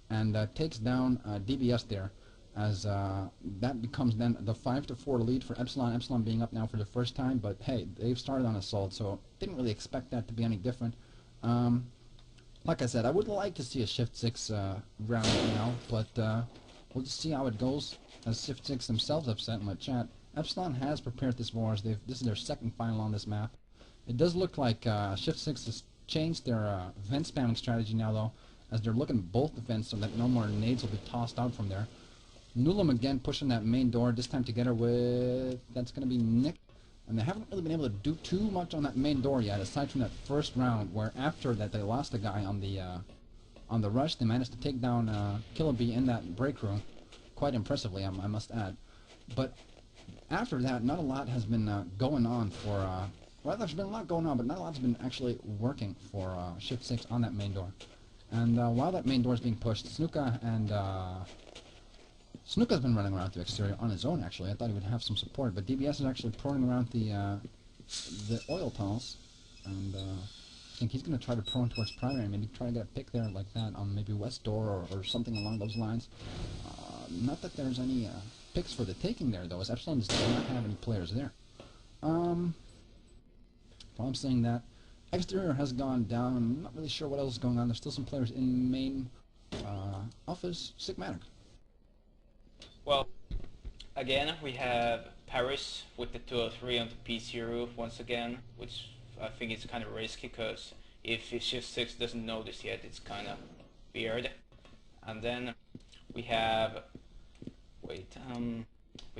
Speaker 1: and takes down DBS there, as that becomes then the 5-4 lead for Epsilon. Epsilon being up now for the first time, but hey, they've started on assault, so didn't really expect that to be any different. Like I said, I would like to see a Shift 6 round now, but we'll just see how it goes. As Shift 6 themselves have said in my chat, Epsilon has prepared this war as this is their second final on this map. It does look like Shift 6 has changed their vent spamming strategy now, though, as they're looking at both the vents so that no more nades will be tossed out from there. Nulum again pushing that main door, this time together with, that's going to be Nick. And they haven't really been able to do too much on that main door yet, aside from that first round, where after that they lost a guy on the rush. They managed to take down Killaby in that break room, quite impressively, I must add. But after that, not a lot has been going on for, well, there's been a lot going on, but not a lot's been actually working for Shift 6 on that main door. And while that main door is being pushed, Snuka and Snuka's been running around the exterior on his own, actually. I thought he would have some support, but DBS is actually pouring around the oil tunnels, and I think he's going to try to prone towards primary, maybe try to get a pick there like that on maybe west door or something along those lines. Not that there's any picks for the taking there, though, as Epsilon does not have any players there. While I'm saying that, exterior has gone down. I'm not really sure what else is going on. There's still some players in main office. Sigmatic.
Speaker 2: Well, again, we have Paris with the 203 on the PC roof once again, which I think is kind of risky, because if Shift 6 doesn't know this yet, it's kind of weird. And then we have, we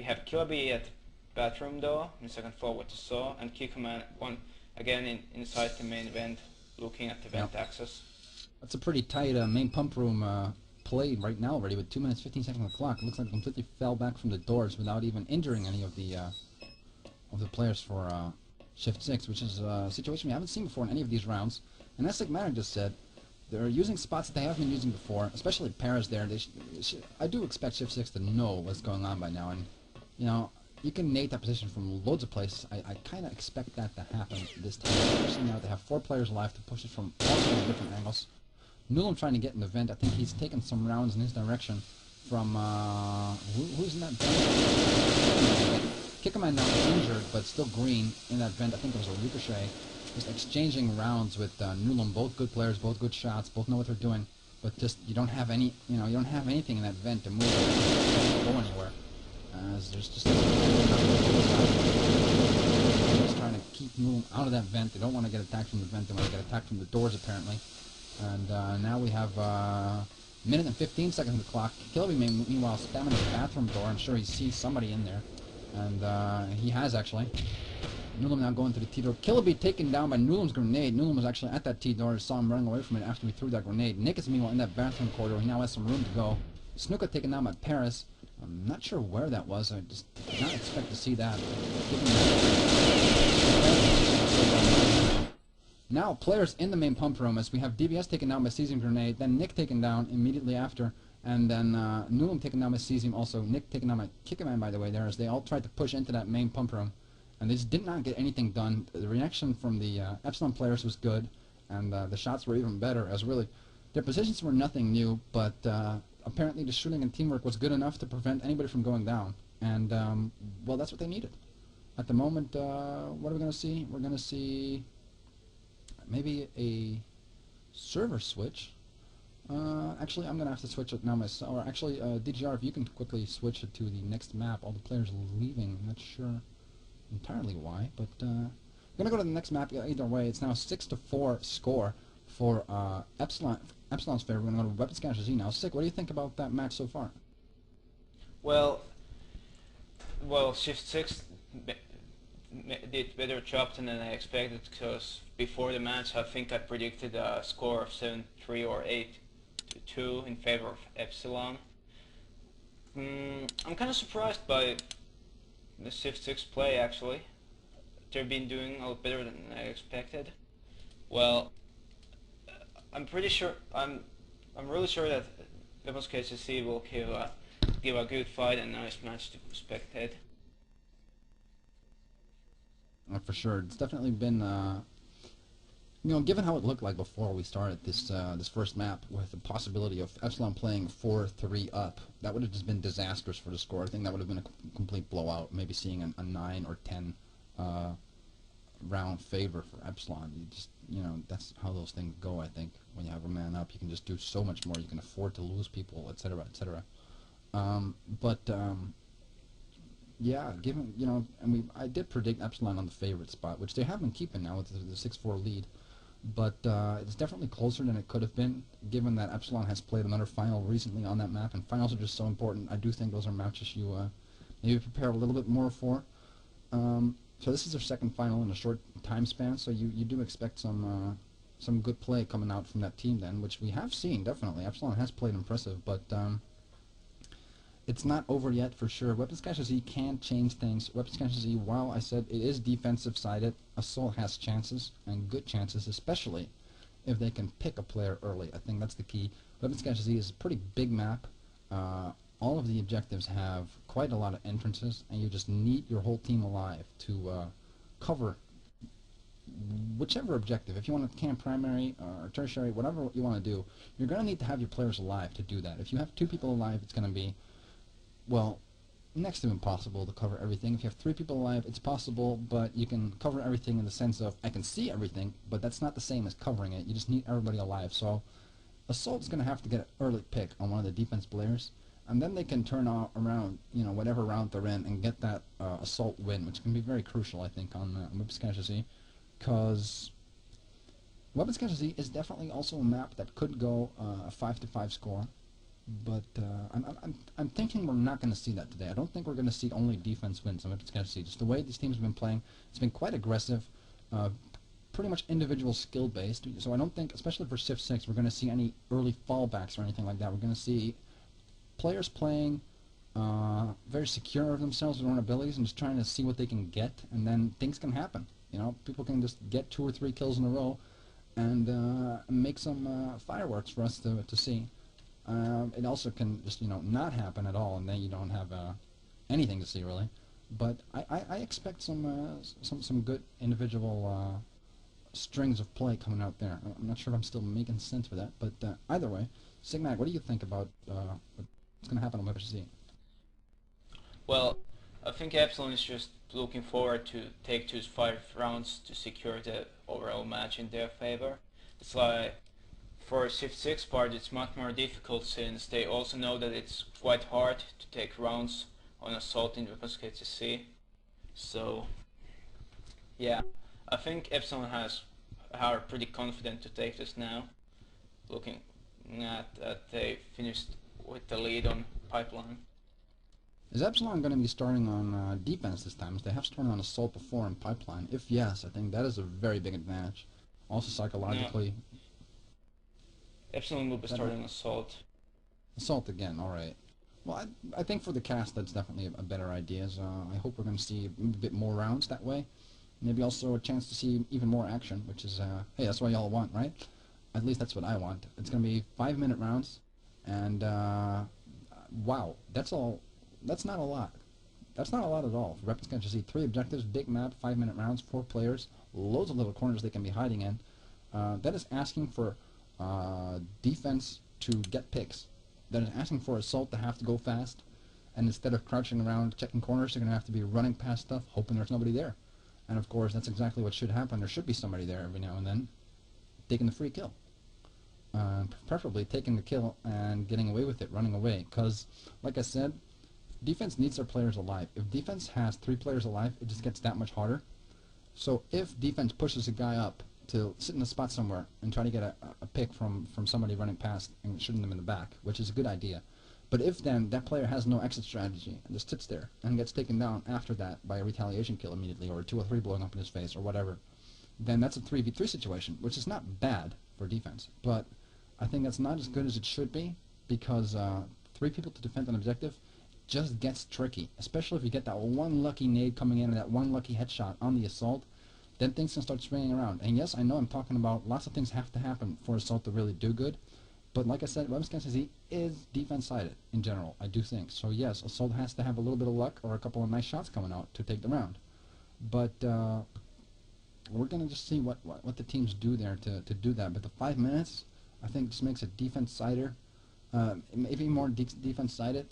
Speaker 2: have Killaby at bathroom door in the second floor with the saw, and Kikoman again inside the main vent, looking at the vent access.
Speaker 1: That's a pretty tight main pump room played right now already with 2 minutes 15 seconds on the clock. It looks like it completely fell back from the doors without even injuring any of the players for Shift 6, which is a situation we haven't seen before in any of these rounds. And as Sigmatic just said, they're using spots that they haven't been using before, especially Paris there. I do expect Shift 6 to know what's going on by now, and you know, you can nade that position from loads of places. I kind of expect that to happen this time, especially now they have 4 players alive to push it from all sorts of different angles. Nulum trying to get in the vent. I think he's taken some rounds in his direction from who's in that vent? Kickerman now injured, but still green in that vent. I think it was a Ricochet. Just exchanging rounds with Nulum. Both good players, both good shots, both know what they're doing. But just you don't have any, you don't have anything in that vent to move or go anywhere. As there's just trying to keep Nulum out of that vent. They don't want to get attacked from the vent. They want to get attacked from the doors apparently. And now we have minute and 15 seconds on the clock. Killaby meanwhile spamming the bathroom door. I'm sure he sees somebody in there. And he has actually. Nulum now going to the T-door. Killaby taken down by Nulum's grenade. Nulum was actually at that T-door. Saw him running away from it after we threw that grenade. Nick is meanwhile in that bathroom corridor. He now has some room to go. Snuka taken down by Paris. I'm not sure where that was. I just did not expect to see that. Now players in the main pump room as we have DBS taken down by Cesium grenade. Then Nick taken down immediately after. And then Nulum taken down by Cesium also. Nick taken down by Kickerman, by the way, there as they all tried to push into that main pump room. And they just did not get anything done. The reaction from the Epsilon players was good, and the shots were even better, as really their positions were nothing new, but apparently the shooting and teamwork was good enough to prevent anybody from going down. And, well, that's what they needed. At the moment, what are we going to see? We're going to see maybe a server switch. Actually, I'm going to have to switch it now myself. Or actually, DGR, if you can quickly switch it to the next map. All the players leaving. I'm not sure entirely why, but I'm gonna go to the next map either way. It's now 6-4 score for Epsilon's favor. We're gonna go to Weapons Cache Z now. Sick, what do you think about that match so far?
Speaker 2: Well, Shift6 did better job than I expected, because before the match I think I predicted a score of 7-3 or 8-2 in favor of Epsilon. I'm kind of surprised by the Shift6 play, actually. They've been doing a lot better than I expected. Well, I'm pretty sure, I'm really sure that Weapons KCC will give a good fight and nice match to spectate.
Speaker 1: For sure, it's definitely been, you know, given how it looked like before we started this this first map, with the possibility of Epsilon playing 4-3 up, that would have just been disastrous for the score. I think that would have been a complete blowout. Maybe seeing a 9 or 10 round favor for Epsilon. You just, you know, that's how those things go. I think when you have a man up, you can just do so much more. You can afford to lose people, etc., etc. Yeah, given, you know, and I did predict Epsilon on the favorite spot, which they have been keeping now with the 6-4 lead. But it's definitely closer than it could have been, given that Epsilon has played another final recently on that map, and finals are just so important. I do think those are matches you maybe prepare a little bit more for. So this is their second final in a short time span, so you do expect some good play coming out from that team then, which we have seen, definitely. Epsilon has played impressive, but it's not over yet for sure. Weapons Cache Z can change things. Weapons Cache Z, while I said it is defensive-sided, Assault has chances, and good chances, especially if they can pick a player early. I think that's the key. Weapons Cache Z is a pretty big map. All of the objectives have quite a lot of entrances, and you just need your whole team alive to cover whichever objective. If you want to camp primary or tertiary, whatever you want to do, you're going to need to have your players alive to do that. If you have 2 people alive, it's going to be, well, next to impossible to cover everything. If you have 3 people alive, it's possible, but you can cover everything in the sense of, I can see everything, but that's not the same as covering it. You just need everybody alive. So Assault's going to have to get an early pick on one of the defense players, and then they can turn around, you know, whatever round they're in and get that Assault win, which can be very crucial, I think, on Weapons Cache Z, because Weapons Cache Z is definitely also a map that could go a 5-5 score. But I'm thinking we're not going to see that today. I don't think we're going to see only defense wins on Weapons Cache Z. Just the way these teams have been playing, it's been quite aggressive, pretty much individual skill based. So I don't think, especially for Shift 6, we're going to see any early fallbacks or anything like that. We're going to see players playing very secure of themselves and their own abilities and just trying to see what they can get, and then things can happen. You know, people can just get 2 or 3 kills in a row and make some fireworks for us to see. It also can just, you know, not happen at all, and then you don't have anything to see really. But I expect some good individual strings of play coming out there. I'm not sure if I'm still making sense for that, but either way, Sigmag, what do you think about what's going to happen on Weapons Z?
Speaker 2: Well, I think Epsilon is just looking forward to take 5 rounds to secure the overall match in their favor. It's like, for Shift 6 part, it's much more difficult, since they also know that it's quite hard to take rounds on Assault in Weapons KCC. So yeah, I think Epsilon are pretty confident to take this now, looking at that they finished with the lead on Pipeline.
Speaker 1: Is Epsilon going to be starting on defense this time? As they have started on assault before in pipeline. If yes, I think that is a very big advantage. Also psychologically.
Speaker 2: No, Epsilon will be starting assault.
Speaker 1: Assault again, alright. Well, I think for the cast that's definitely a better idea. So, I hope we're going to see a bit more rounds that way. Maybe also a chance to see even more action, which is, hey, that's what y'all want, right? At least that's what I want. It's going to be 5-minute rounds, and, wow, that's all. That's not a lot. That's not a lot at all. For Weapons Catcher Z, 3 objectives, big map, 5-minute rounds, 4 players, loads of little corners they can be hiding in. That is asking for defense to get picks. That is asking for assault to have to go fast, and instead of crouching around checking corners, they're going to have to be running past stuff, hoping there's nobody there. And of course, that's exactly what should happen. There should be somebody there every now and then, taking the free kill. Preferably taking the kill and getting away with it, running away. Because, like I said, defense needs their players alive. If defense has 3 players alive, it just gets that much harder. So if defense pushes a guy up to sit in a spot somewhere and try to get a pick from somebody running past and shooting them in the back, which is a good idea. But if then that player has no exit strategy and just sits there and gets taken down after that by a retaliation kill immediately, or a 2 or 3 blowing up in his face or whatever, then that's a 3v3 situation, which is not bad for defense. But I think that's not as good as it should be, because 3 people to defend an objective just gets tricky, especially if you get that one lucky nade coming in or that one lucky headshot on the assault. Then things can start swinging around. And yes, I know I'm talking about lots of things have to happen for assault to really do good, but like I said, Weapons Catcher Z is defense-sided in general, I do think. So yes, assault has to have a little bit of luck or a couple of nice shots coming out to take the round. But we're going to just see what the teams do there to do that. But the 5 minutes, I think, just makes it defense-sider, maybe more defense-sided.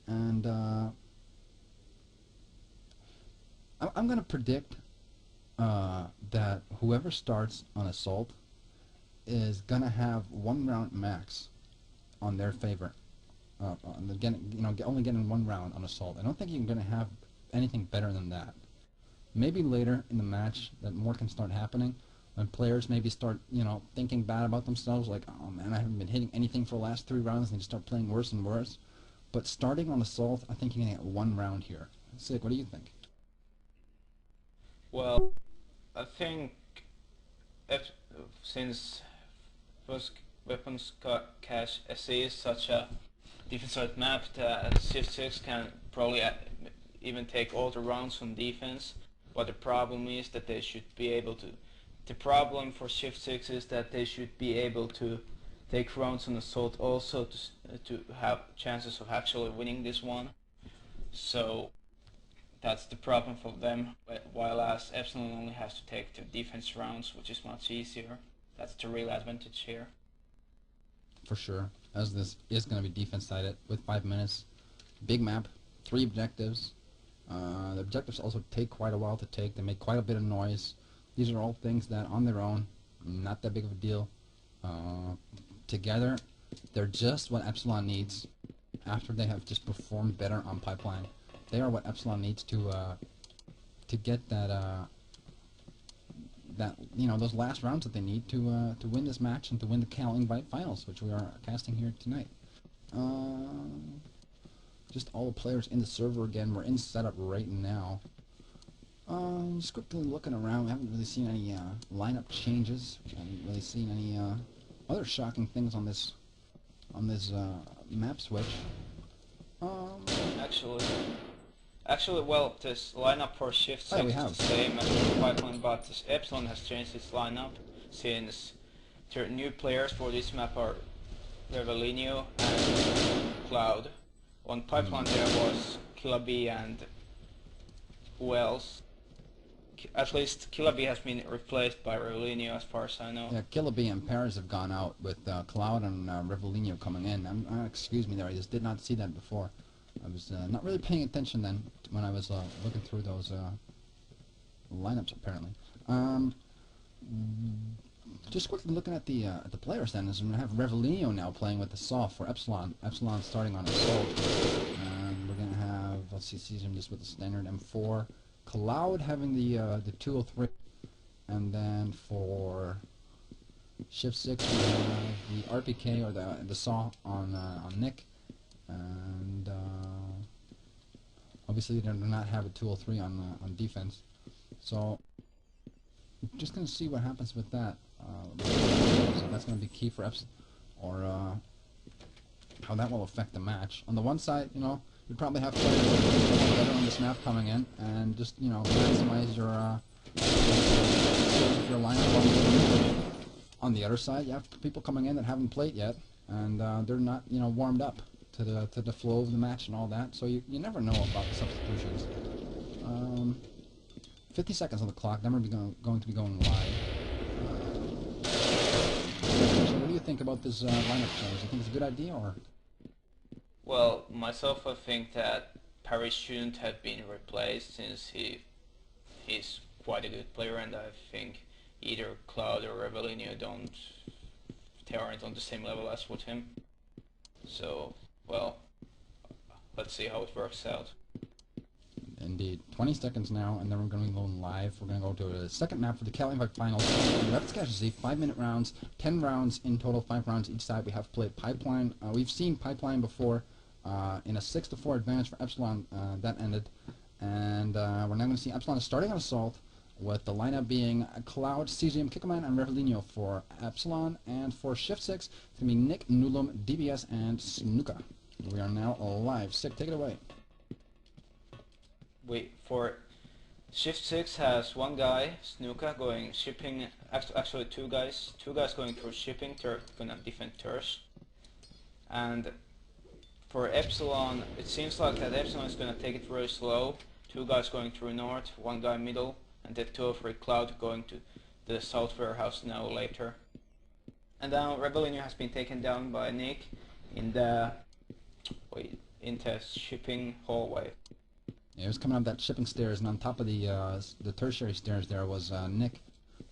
Speaker 1: And I'm going to predict that whoever starts on assault is going to have 1 round max on their favor. Only getting 1 round on assault. I don't think you're going to have anything better than that. Maybe later in the match that more can start happening, when players maybe start, thinking bad about themselves, like, oh man, I haven't been hitting anything for the last 3 rounds, and they just start playing worse and worse. But starting on assault, I think you're going to get 1 round here. Sick, what do you think?
Speaker 2: Well, I think since Weapons Cache SE is such a defensive map, that Shift6 can probably even take all the rounds on defense. But the problem is that they should be able to. The problem for Shift6 is that they should be able to take rounds on assault also to have chances of actually winning this one. So that's the problem for them, while as Epsilon only has to take the defense rounds, which is much easier. That's the real advantage here.
Speaker 1: For sure, as this is going to be defense-sided with 5 minutes. Big map, 3 objectives. The objectives also take quite a while to take. They make quite a bit of noise. These are all things that on their own, not that big of a deal. Together, they're just what Epsilon needs after they have just performed better on pipeline. They are what Epsilon needs to get those last rounds that they need to win this match and to win the Cal.Finals, which we are casting here tonight. Just all the players in the server again. We're in setup right now. Just quickly looking around. We haven't really seen any lineup changes. We haven't really seen any other shocking things on this map switch.
Speaker 2: Actually, well, this lineup for Shift6 is the same as for Pipeline, but this Epsilon has changed its lineup since the new players for this map are Revelinho and Cloud. On Pipeline there was Killaby and who else? At least Killaby has been replaced by Revelinho as far as I know.
Speaker 1: Yeah, Killaby and Paris have gone out with Cloud and Revelinho coming in. Excuse me there, I just did not see that before. I was not really paying attention then when I was looking through those lineups apparently. Just quickly looking at the players then, is we're going to have Revelinho now playing with the soft for Epsilon. Epsilon starting on assault. And we're going to have, let's see, season just with the standard M4. Cloud having the 203. And then for Shift6 we have the RPK or the saw on Nick. And obviously they do not have a 203 on defense. So just gonna see what happens with that. So that's gonna be key for Epsilon, or how that will affect the match. On the one side, you know, you probably have players better on this map coming in, and just, you know, maximize your lineup. On the other side, you have people coming in that haven't played yet, and they're not, you know, warmed up to the flow of the match and all that. So you never know about the substitutions. 50 seconds on the clock. Then we're going to be going live. So what do you think about this lineup change? Do you think it's a good idea, or?
Speaker 2: Well, myself, I think that Paris shouldn't have been replaced, since he's quite a good player, and I think either Cloud or Rebellinio aren't on the same level as with him. So, well, let's see how it works out.
Speaker 1: Indeed. 20 seconds now, and then we're going to be going live. We're going to go to the second map for the Cali.Finals. Rapid Casualty, 5-minute rounds, 10 rounds in total, 5 rounds each side. We have played Pipeline. We've seen Pipeline before in a 6-4 advantage for Epsilon. That ended. And we're now going to see Epsilon starting on Assault, with the lineup being Cloud, Cesium, Kickerman, and Revelino for Epsilon. And for Shift6, it's going to be Nick, Nulum, DBS, and Snuka. We are now live. Sick, take it away.
Speaker 2: For Shift6 has one guy, Snuka, going shipping, actually two guys going through shipping, gonna defend Tersh. And for Epsilon, it seems like that Epsilon is gonna take it very slow. 2 guys going through north, 1 guy middle, and then 2 or 3 Cloud going to the south warehouse now later. And now Rebellion has been taken down by Nick in the shipping hallway.
Speaker 1: Yeah, he was coming up that shipping stairs, and on top of the tertiary stairs there was Nick,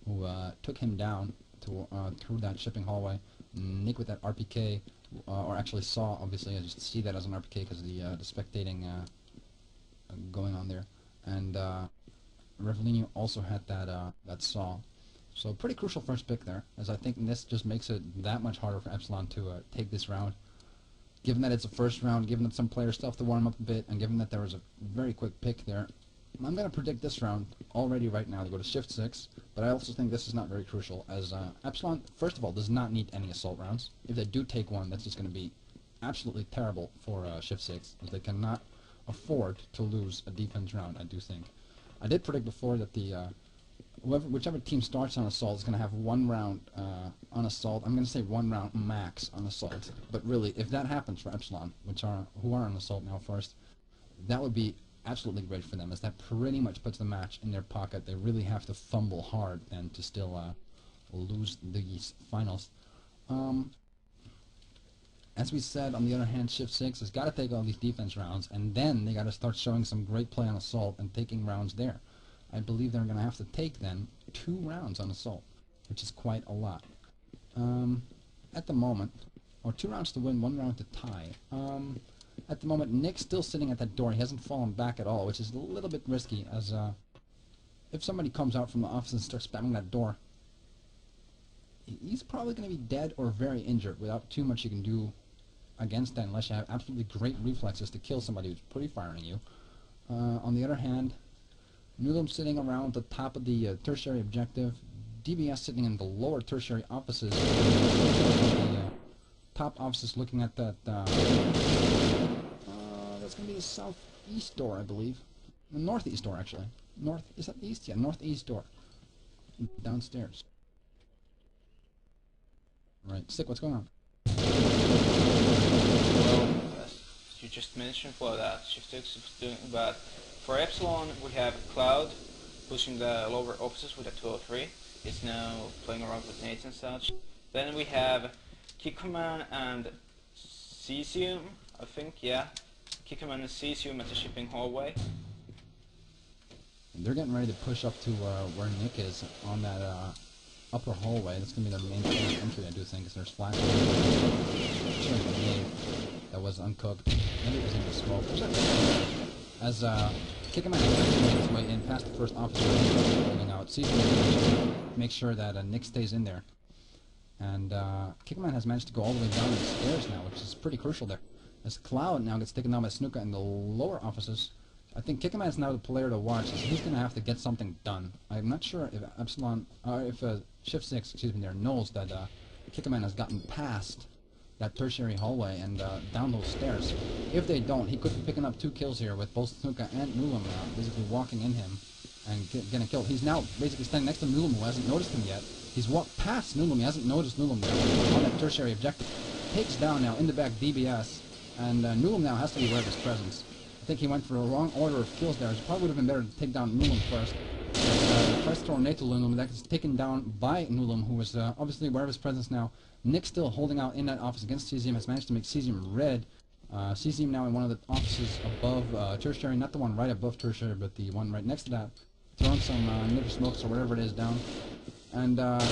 Speaker 1: who took him down to through that shipping hallway. Nick with that RPK, or actually saw, obviously, I just see that as an RPK because of the spectating going on there. And Revelino also had that saw. So pretty crucial first pick there, as I think this just makes it that much harder for Epsilon to take this round. Given that it's a first round, given that some players still have to warm up a bit, and given that there was a very quick pick there, I'm going to predict this round already right now to go to Shift 6, but I also think this is not very crucial, as Epsilon, first of all, does not need any assault rounds. If they do take one, that's just going to be absolutely terrible for Shift 6, as they cannot afford to lose a defense round, I do think. I did predict before that whichever team starts on assault is going to have 1 round on assault. I'm going to say 1 round max on assault. But really, if that happens for Epsilon, who are on assault now first, that would be absolutely great for them, as that pretty much puts the match in their pocket. They really have to fumble hard then to still lose these finals. As we said, on the other hand, Shift 6 has got to take all these defense rounds, and then they got to start showing some great play on assault and taking rounds there. I believe they're going to have to take, then, 2 rounds on assault, which is quite a lot. At the moment, or 2 rounds to win, 1 round to tie. At the moment, Nick's still sitting at that door. He hasn't fallen back at all, which is a little bit risky, as if somebody comes out from the office and starts spamming that door, he's probably going to be dead or very injured without too much you can do against that, unless you have absolutely great reflexes to kill somebody who's pre-firing you. On the other hand, Nulum sitting around the top of the tertiary objective, DBS sitting in the lower tertiary offices, the top offices looking at that, that's going to be the southeast door, I believe. The northeast door, actually. Is that east? Yeah, northeast door. Downstairs. Right, Sick, what's going on?
Speaker 2: Well, as you just mentioned, Shift 6 is doing bad. For Epsilon, we have Cloud pushing the lower offices with a 203. It's now playing around with nades and such. Then we have Kickerman and Cesium, I think, yeah. Kickerman and Cesium at the shipping hallway.
Speaker 1: They're getting ready to push up to where Nick is on that upper hallway. That's going to be the main entry, I do think, because there's flash. That was uncooked. Maybe it was in the smoke. As Kickerman made his way in past the first officer holding out. Cesium make sure that Nick stays in there. And Kickerman has managed to go all the way down the stairs now, which is pretty crucial there. As Cloud now gets taken down by Snuka in the lower offices, I think Kickaman is now the player to watch. He's going to have to get something done. I'm not sure if Shift6, excuse me, there knows that Kickaman has gotten past that tertiary hallway and down those stairs. If they don't, he could be picking up 2 kills here with both Snuka and Nulum basically walking in him and getting killed. He's now basically standing next to Nulum, who hasn't noticed him yet. He's walked past Nulum. He hasn't noticed Nulum there on that tertiary objective. Takes down now in the back DBS, and Nulum now has to be aware of his presence. I think he went for a wrong order of kills there. It probably would have been better to take down Nulum first. Tries to throw a nade to Nulum, that is taken down by Nulum, who is obviously aware of his presence now. Nick still holding out in that office against Cesium, has managed to make Cesium red. Cesium now in one of the offices above tertiary, not the one right above tertiary, but the one right next to that. Throwing some nigger smokes or whatever it is down. And back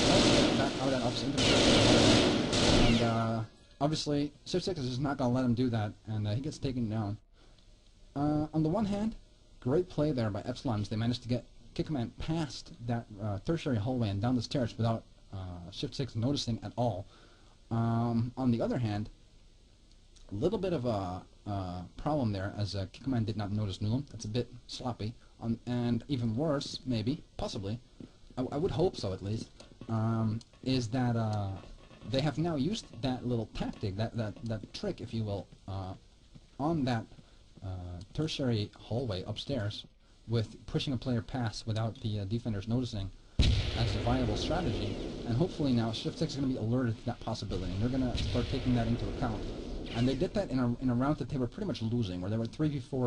Speaker 1: out of that office into the tertiary. And obviously, Shiftsix is just not going to let him do that, and he gets taken down. On the one hand, great play there by Epsilons. They managed to get Kickaman past that tertiary hallway and down the stairs without Shift6 noticing at all. On the other hand, a little bit of a problem there, as Kickaman did not notice Nulum. That's a bit sloppy. And even worse, maybe, possibly, I would hope so at least, is that they have now used that little tactic, that trick, if you will, on that tertiary hallway upstairs, with pushing a player past without the defenders noticing as a viable strategy. And hopefully now Shift6 is going to be alerted to that possibility, and they're going to start taking that into account. And they did that in a round that they were pretty much losing, where they were 3v4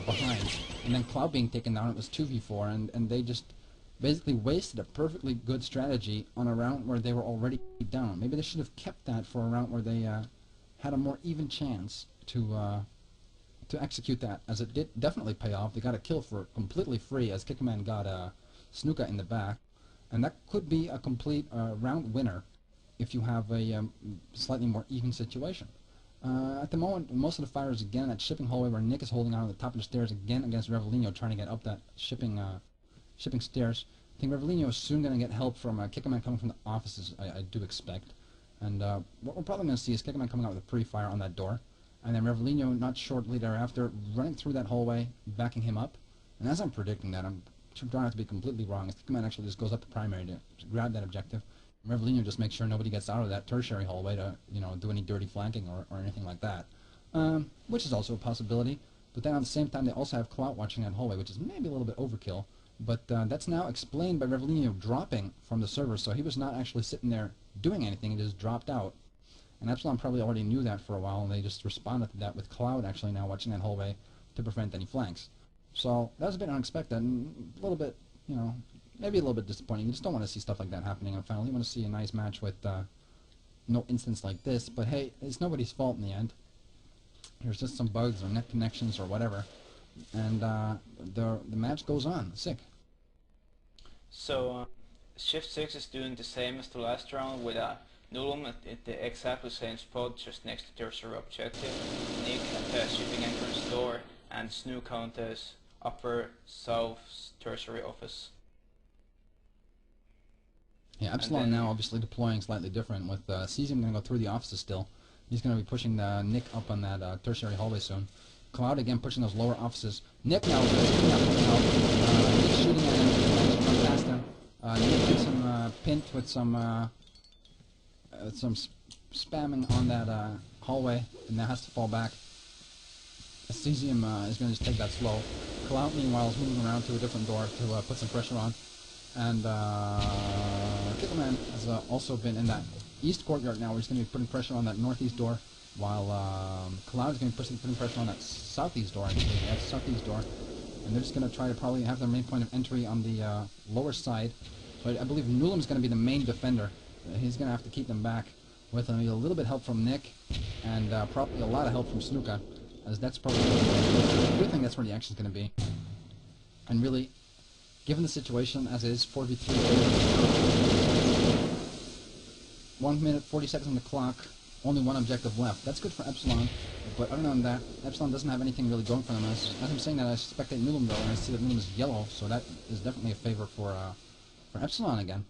Speaker 1: behind, and then Cloud being taken down, it was 2v4, and they just basically wasted a perfectly good strategy on a round where they were already down. Maybe they should have kept that for a round where they had a more even chance to execute that, as it did definitely pay off. They got a kill for completely free, as Kickaman got Snuka in the back, and that could be a complete round winner if you have a slightly more even situation. At the moment, most of the fire is again in that shipping hallway where Nick is holding on at the top of the stairs again against Revelino, trying to get up that shipping stairs. I think Revelino is soon going to get help from Kickaman coming from the offices, I do expect. And what we're probably going to see is Kickaman coming out with a pre-fire on that door, and then Revelino not shortly thereafter running through that hallway, backing him up. And as I'm predicting that, I'm trying not to be completely wrong, as Kickaman actually just goes up to primary to grab that objective. Revelino just makes sure nobody gets out of that tertiary hallway to, do any dirty flanking or anything like that, which is also a possibility. But then at the same time, they also have Clout watching that hallway, which is maybe a little bit overkill. But that's now explained by Revelino dropping from the server, so he was not actually sitting there doing anything, he just dropped out. And Epsilon probably already knew that for a while, and they just responded to that with Cloud actually now watching that hallway to prevent any flanks. So that was a bit unexpected, and a little bit, maybe a little bit disappointing. You just don't want to see stuff like that happening in a final. You want to see a nice match with no instance like this, but hey, it's nobody's fault in the end. There's just some bugs or net connections or whatever, and the match goes on. Sick.
Speaker 2: So Shift6 is doing the same as the last round with Nulum at the exactly same spot, just next to tertiary objective. Nick at the shipping entrance door, and Snoo Countess upper south tertiary office.
Speaker 1: Yeah, Epsilon now obviously deploying slightly different, with Cesium going to go through the offices still. He's going to be pushing Nick up on that tertiary hallway soon. Cloud again pushing those lower offices. Nick now is shooting at him. Nick shooting at him, run past him. Nick gets him pinned with some spamming on that hallway, and now has to fall back. Cesium is going to just take that slow. Cloud meanwhile is moving around to a different door to put some pressure on. And Kickaman has also been in that east courtyard now, where he's going to be putting pressure on that northeast door, while Cloud is going to be putting pressure on that southeast door, actually. That's southeast door. And they're just going to try to probably have their main point of entry on the lower side. But I believe Nulum is going to be the main defender. He's going to have to keep them back with a little bit of help from Nick, and probably a lot of help from Snuka, as that's probably I do think that's where the action is going to be. And really, given the situation as it is, 4v3, 1 minute 40 seconds on the clock, only one objective left. That's good for Epsilon, but other than that, Epsilon doesn't have anything really going for them. As I'm saying that, I spectate Nulum though, and I see that Nulum is yellow, so that is definitely a favor for Epsilon again.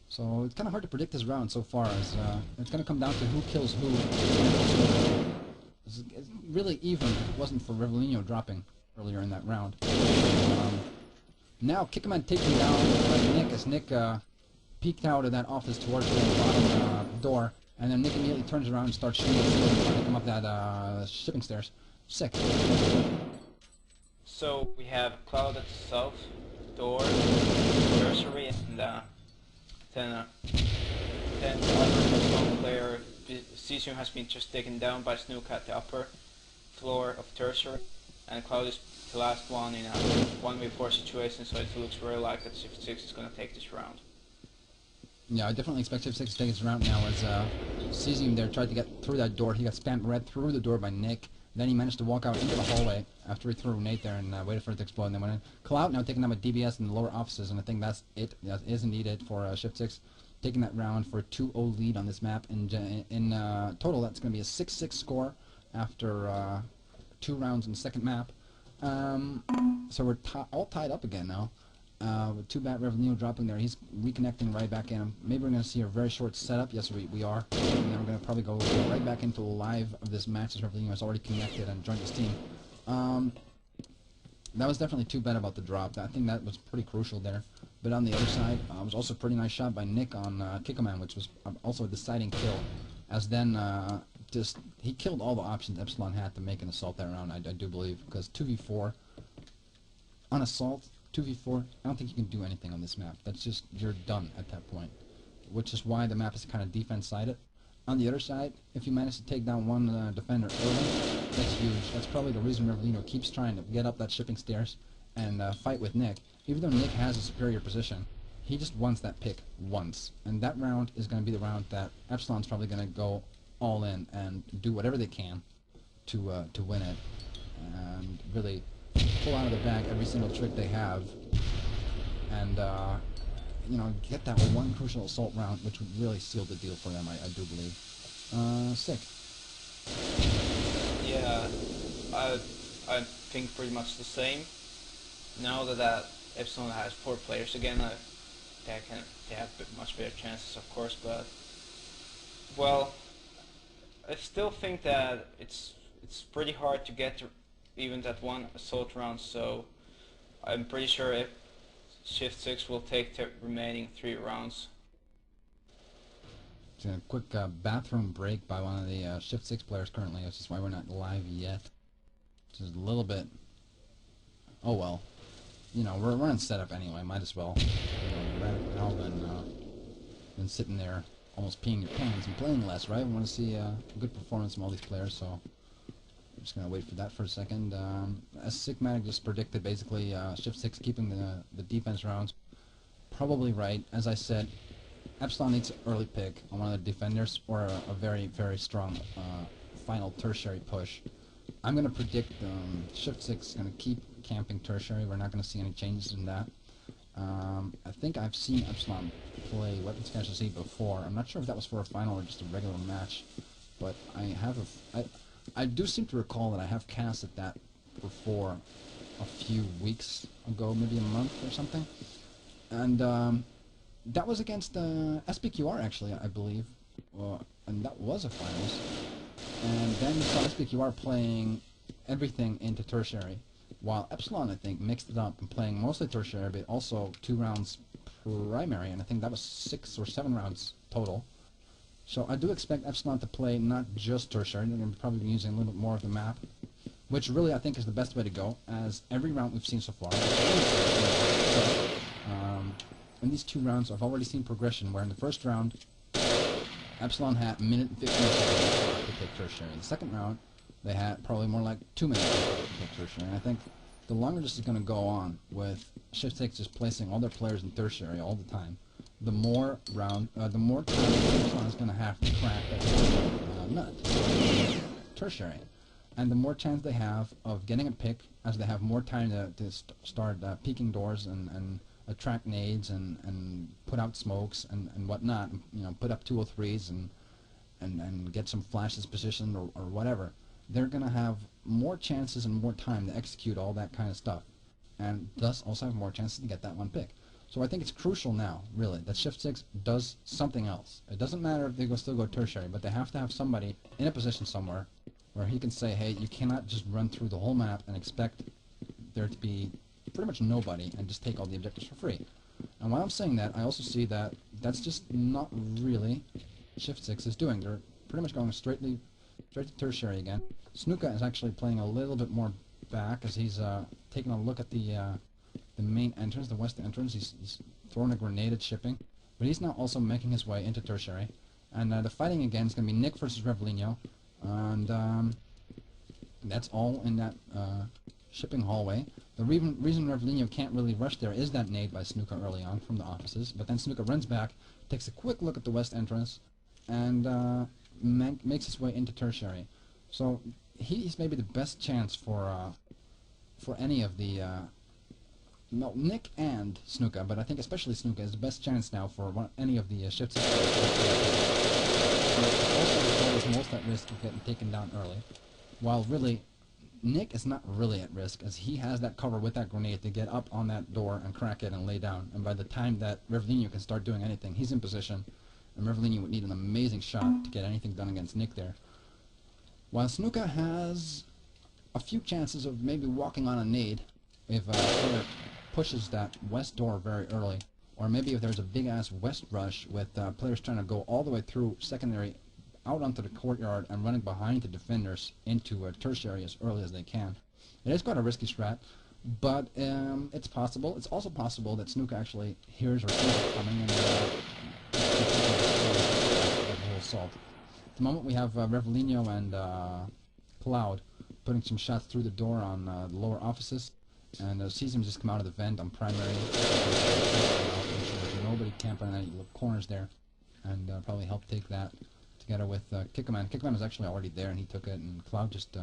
Speaker 1: So it's kind of hard to predict this round so far, as it's going to come down to who kills who. It's really even if it wasn't for Revelino dropping. earlier in that round. Now kick him and take him down by Nick as Nick peeked out of that office towards the bottom door, and then Nick immediately turns around and starts shooting trying to come up that shipping stairs. Sick.
Speaker 2: So we have Cloud at the south door, tertiary, and then the other Epsilon player, Cesium, has been just taken down by Snook at the upper floor of tertiary, and Cloud is the last one in a 1v4 situation, so it looks very like that Shift6 is going to take this round.
Speaker 1: Yeah, I definitely expect Shift6 to take this round now as Cesium there tried to get through that door. He got spammed right through the door by Nick. Then he managed to walk out into the hallway after he threw Nate there and waited for it to explode and then went in. Cloud now taking down with DBS in the lower offices, and I think that's it. That is indeed it for Shift6. Taking that round for a 2-0 lead on this map. In total, that's going to be a 6-6 score after 2 rounds in the second map. So we're all tied up again now. With 2-bat Revenue dropping there, he's reconnecting right back in. Maybe we're going to see a very short setup. Yes, we are. And then we're going to probably go right back into live of this match as Revenue has already connected and joined his team. That was definitely too bad about the drop. I think that was pretty crucial there. But on the other side, it was also a pretty nice shot by Nick on Kickoman, which was also a deciding kill. As then, he killed all the options Epsilon had to make an assault that round, I do believe. Because 2v4, on assault, 2v4, I don't think you can do anything on this map. That's just, you're done at that point. Which is why the map is kind of defense-sided. On the other side, if you manage to take down one defender early, that's huge. That's probably the reason Revelino keeps trying to get up that shipping stairs and fight with Nick. Even though Nick has a superior position, he just wants that pick once. And that round is going to be the round that Epsilon's probably going to go all in and do whatever they can to win it. And really pull out of the bag every single trick they have. And, you know, get that one crucial assault round, which would really seal the deal for them, I do believe. Sick.
Speaker 2: Yeah, I think pretty much the same. Now that Epsilon has 4 players again, they have much better chances, of course, but, well, I still think that it's pretty hard to get to even that one assault round, so I'm pretty sure if Shift6 will take the remaining 3 rounds.
Speaker 1: It's a quick bathroom break by one of the Shift6 players currently, which is why we're not live yet. Just a little bit. Oh well. You know, we're in setup anyway, might as well. You know, rather than sitting there almost peeing your pants and playing less, right? We want to see a good performance from all these players, so I'm just going to wait for that for a second. As Sigmatic just predicted, basically, Shift6 keeping the defense rounds. Probably right. As I said, Epsilon needs an early pick on one of the defenders or a very, very strong final tertiary push. I'm going to predict Shift6 is going to keep camping tertiary. We're not going to see any changes in that. I think I've seen Epsilon play Weapons Casualty before. I'm not sure if that was for a final or just a regular match, but I do seem to recall that I have casted that before a few weeks ago, maybe a month or something. And that was against SPQR, actually, I believe. And that was a finals. And then you saw SPQR playing everything into tertiary, while Epsilon, I think, mixed it up and playing mostly tertiary, but also 2 rounds primary, and I think that was 6 or 7 rounds total. So I do expect Epsilon to play not just tertiary. They're going to probably be using a little bit more of the map, which really I think is the best way to go, as every round we've seen so far. In these 2 rounds, I've already seen progression, where in the first round, Epsilon had a minute and 15 seconds to take tertiary. In the second round, they had probably more like 2 minutes to take tertiary. And I think the longer this is going to go on, with Shift6 just placing all their players in tertiary all the time, the more time Epsilon is going to have to crack that nut, tertiary. And the more chance they have of getting a pick, as they have more time to start peeking doors and attract nades and put out smokes and whatnot, you know, put up 203s and get some flashes positioned or whatever, they're going to have more chances and more time to execute all that kind of stuff, and thus also have more chances to get that one pick. So I think it's crucial now, really, that Shift6 does something else. It doesn't matter if they still go tertiary, but they have to have somebody in a position somewhere where he can say, hey, you cannot just run through the whole map and expect there to be pretty much nobody and just take all the objectives for free. And while I'm saying that, I also see that that's just not really Shift 6 is doing. They're pretty much going straight to tertiary again. Snuka is actually playing a little bit more back as he's taking a look at the main entrance, the west entrance. He's throwing a grenade at shipping, but he's now also making his way into tertiary. And the fighting again is going to be Nick versus Revlino, and that's all in that shipping hallway. The reason Revlino can't really rush there is that nade by Snuka early on from the offices, but then Snuka runs back, takes a quick look at the west entrance, and makes his way into tertiary. So he's maybe the best chance for any of the no, Nick and Snuka, but I think especially Snuka is the best chance now for any of the shifts. Also, is most at risk of getting taken down early, while really Nick is not really at risk, as he has that cover with that grenade to get up on that door and crack it and lay down. And by the time that Revlino can start doing anything, he's in position, and Revlino would need an amazing shot to get anything done against Nick there. While Snuka has a few chances of maybe walking on a nade if a player pushes that west door very early, or maybe if there's a big-ass west rush with players trying to go all the way through secondary out onto the courtyard and running behind the defenders into tertiary as early as they can. It is quite a risky strat, but it's possible. It's also possible that Snuka actually hears or sees it coming and the whole assault. At the moment we have Revlino and Cloud putting some shots through the door on the lower offices, and sees him just come out of the vent on primary. There's nobody camping in any corners there, and probably help take that together with Kickerman. Kickerman was actually already there and he took it, and Cloud just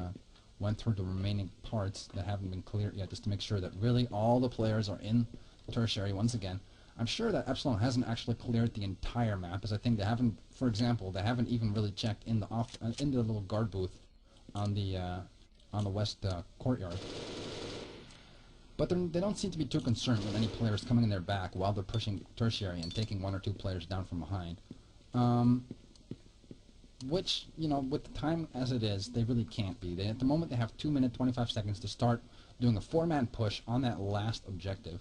Speaker 1: went through the remaining parts that haven't been cleared yet just to make sure that really all the players are in tertiary once again. I'm sure that Epsilon hasn't actually cleared the entire map, as I think they haven't, for example, they haven't even really checked in the in the little guard booth on the west courtyard. But they don't seem to be too concerned with any players coming in their back while they're pushing tertiary and taking one or two players down from behind. Which, you know, with the time as it is, they really can't be. At the moment, they have 2 minutes, 25 seconds to start doing a 4-man push on that last objective.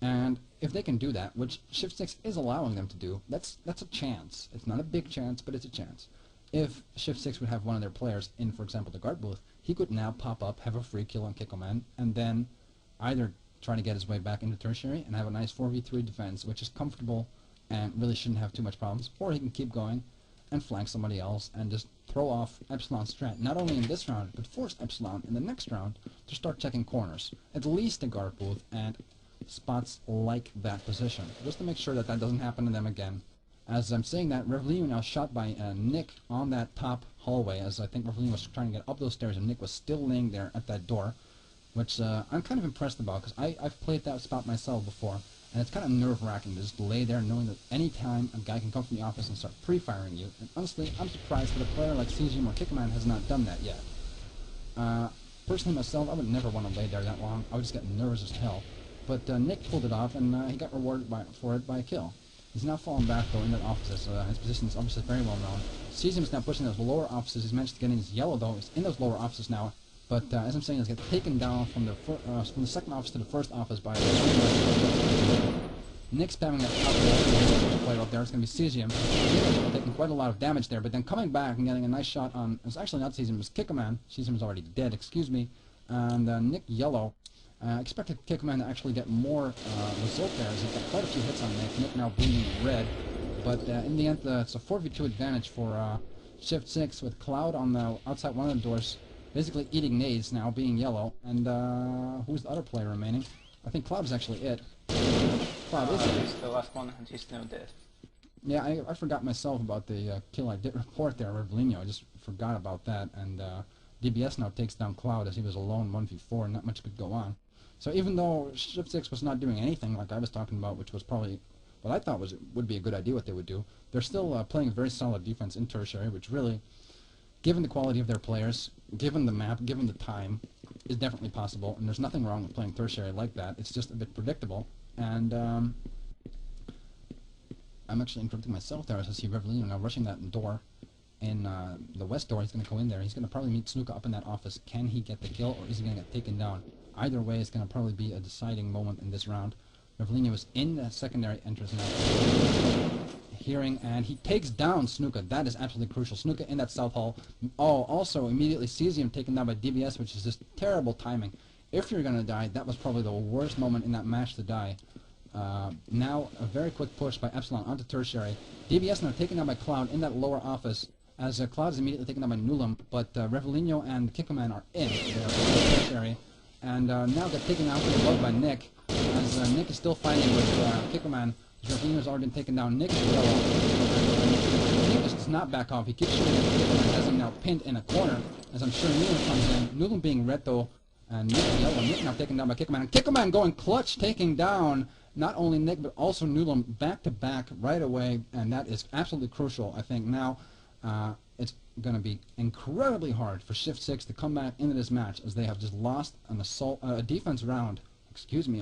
Speaker 1: And if they can do that, which Shift 6 is allowing them to do, that's a chance. It's not a big chance, but it's a chance. If Shift 6 would have one of their players in, for example, the guard booth, he could now pop up, have a free kill on Kickoman, and then either try to get his way back into tertiary and have a nice 4v3 defense, which is comfortable and really shouldn't have too much problems, or he can keep going and flank somebody else and just throw off Epsilon's strat, not only in this round, but force Epsilon in the next round to start checking corners, at least the guard booth and spots like that position, just to make sure that that doesn't happen to them again. As I'm saying that, Revlino now shot by Nick on that top hallway, as I think Revlino was trying to get up those stairs and Nick was still laying there at that door, which I'm kind of impressed about, because I've played that spot myself before, and it's kind of nerve-wracking to just lay there knowing that any time a guy can come from the office and start pre-firing you. And honestly, I'm surprised that a player like CGM or Kickerman has not done that yet. Personally myself, I would never want to lay there that long. I would just get nervous as hell. But Nick pulled it off, and he got rewarded for it by a kill. He's now fallen back, though, in that offices. His position is obviously very well known. CGM is now pushing those lower offices. He's managed to get in his yellow, though. He's in those lower offices now. But as I'm saying, he's get taken down from the second office to the first office by Nick spamming that top player up there. It's going to be Cesium. Taking quite a lot of damage there, but then coming back and getting a nice shot on... It's actually not Cesium, it's Kickerman. Cesium is already dead, excuse me. And Nick Yellow. I expected Kickerman to actually get more result there, as he got quite a few hits on Nick. Nick now bleeding red. But in the end, it's a 4v2 advantage for Shift 6 with Cloud on the outside one of the doors, basically eating nades now, being yellow. And who's the other player remaining? I think Cloud is actually it. Cloud is it.
Speaker 2: He's the last one, and he's now dead.
Speaker 1: Yeah, I forgot myself about the kill I did report there, Revlino. I just forgot about that. And DBS now takes down Cloud, as he was alone 1v4, and not much could go on. So even though Shift 6 was not doing anything like I was talking about, which was probably what I thought would be a good idea what they would do, they're still playing a very solid defense in tertiary, which really, given the quality of their players, given the map, given the time, is definitely possible. And there's nothing wrong with playing tertiary like that. It's just a bit predictable. And I'm actually interrupting myself there as I see Revlino now rushing that door. In the west door, he's going to go in there. He's going to probably meet Snuka up in that office. Can he get the kill, or is he going to get taken down? either way, it's going to probably be a deciding moment in this round. Revellino is in the secondary entrance now. Hearing, and he takes down Snuka. That is absolutely crucial. Snuka in that south hall. Oh, also immediately sees him taken down by DBS, which is just terrible timing. If you're going to die, that was probably the worst moment in that match to die. Now, a very quick push by Epsilon onto tertiary. DBS now taken down by Cloud in that lower office, as Cloud is immediately taken down by Nulam, but Revellino and Kikoman are in tertiary, and now get taken out from above by Nick, as Nick is still fighting with Kikoman. Revellino's already been taken down. Nick is yellow. Nick just does not back off. He keeps shooting at Kikoman, has him now pinned in a corner, as I'm sure Nulam comes in. Nulam being red though, and Nick is yellow. Nick now taken down by Kikoman, and Kikoman going clutch, taking down not only Nick, but also Nulam back-to-back right away, and that is absolutely crucial. I think now it's going to be incredibly hard for Shift 6 to come back into this match, as they have just lost an assault, a defense round,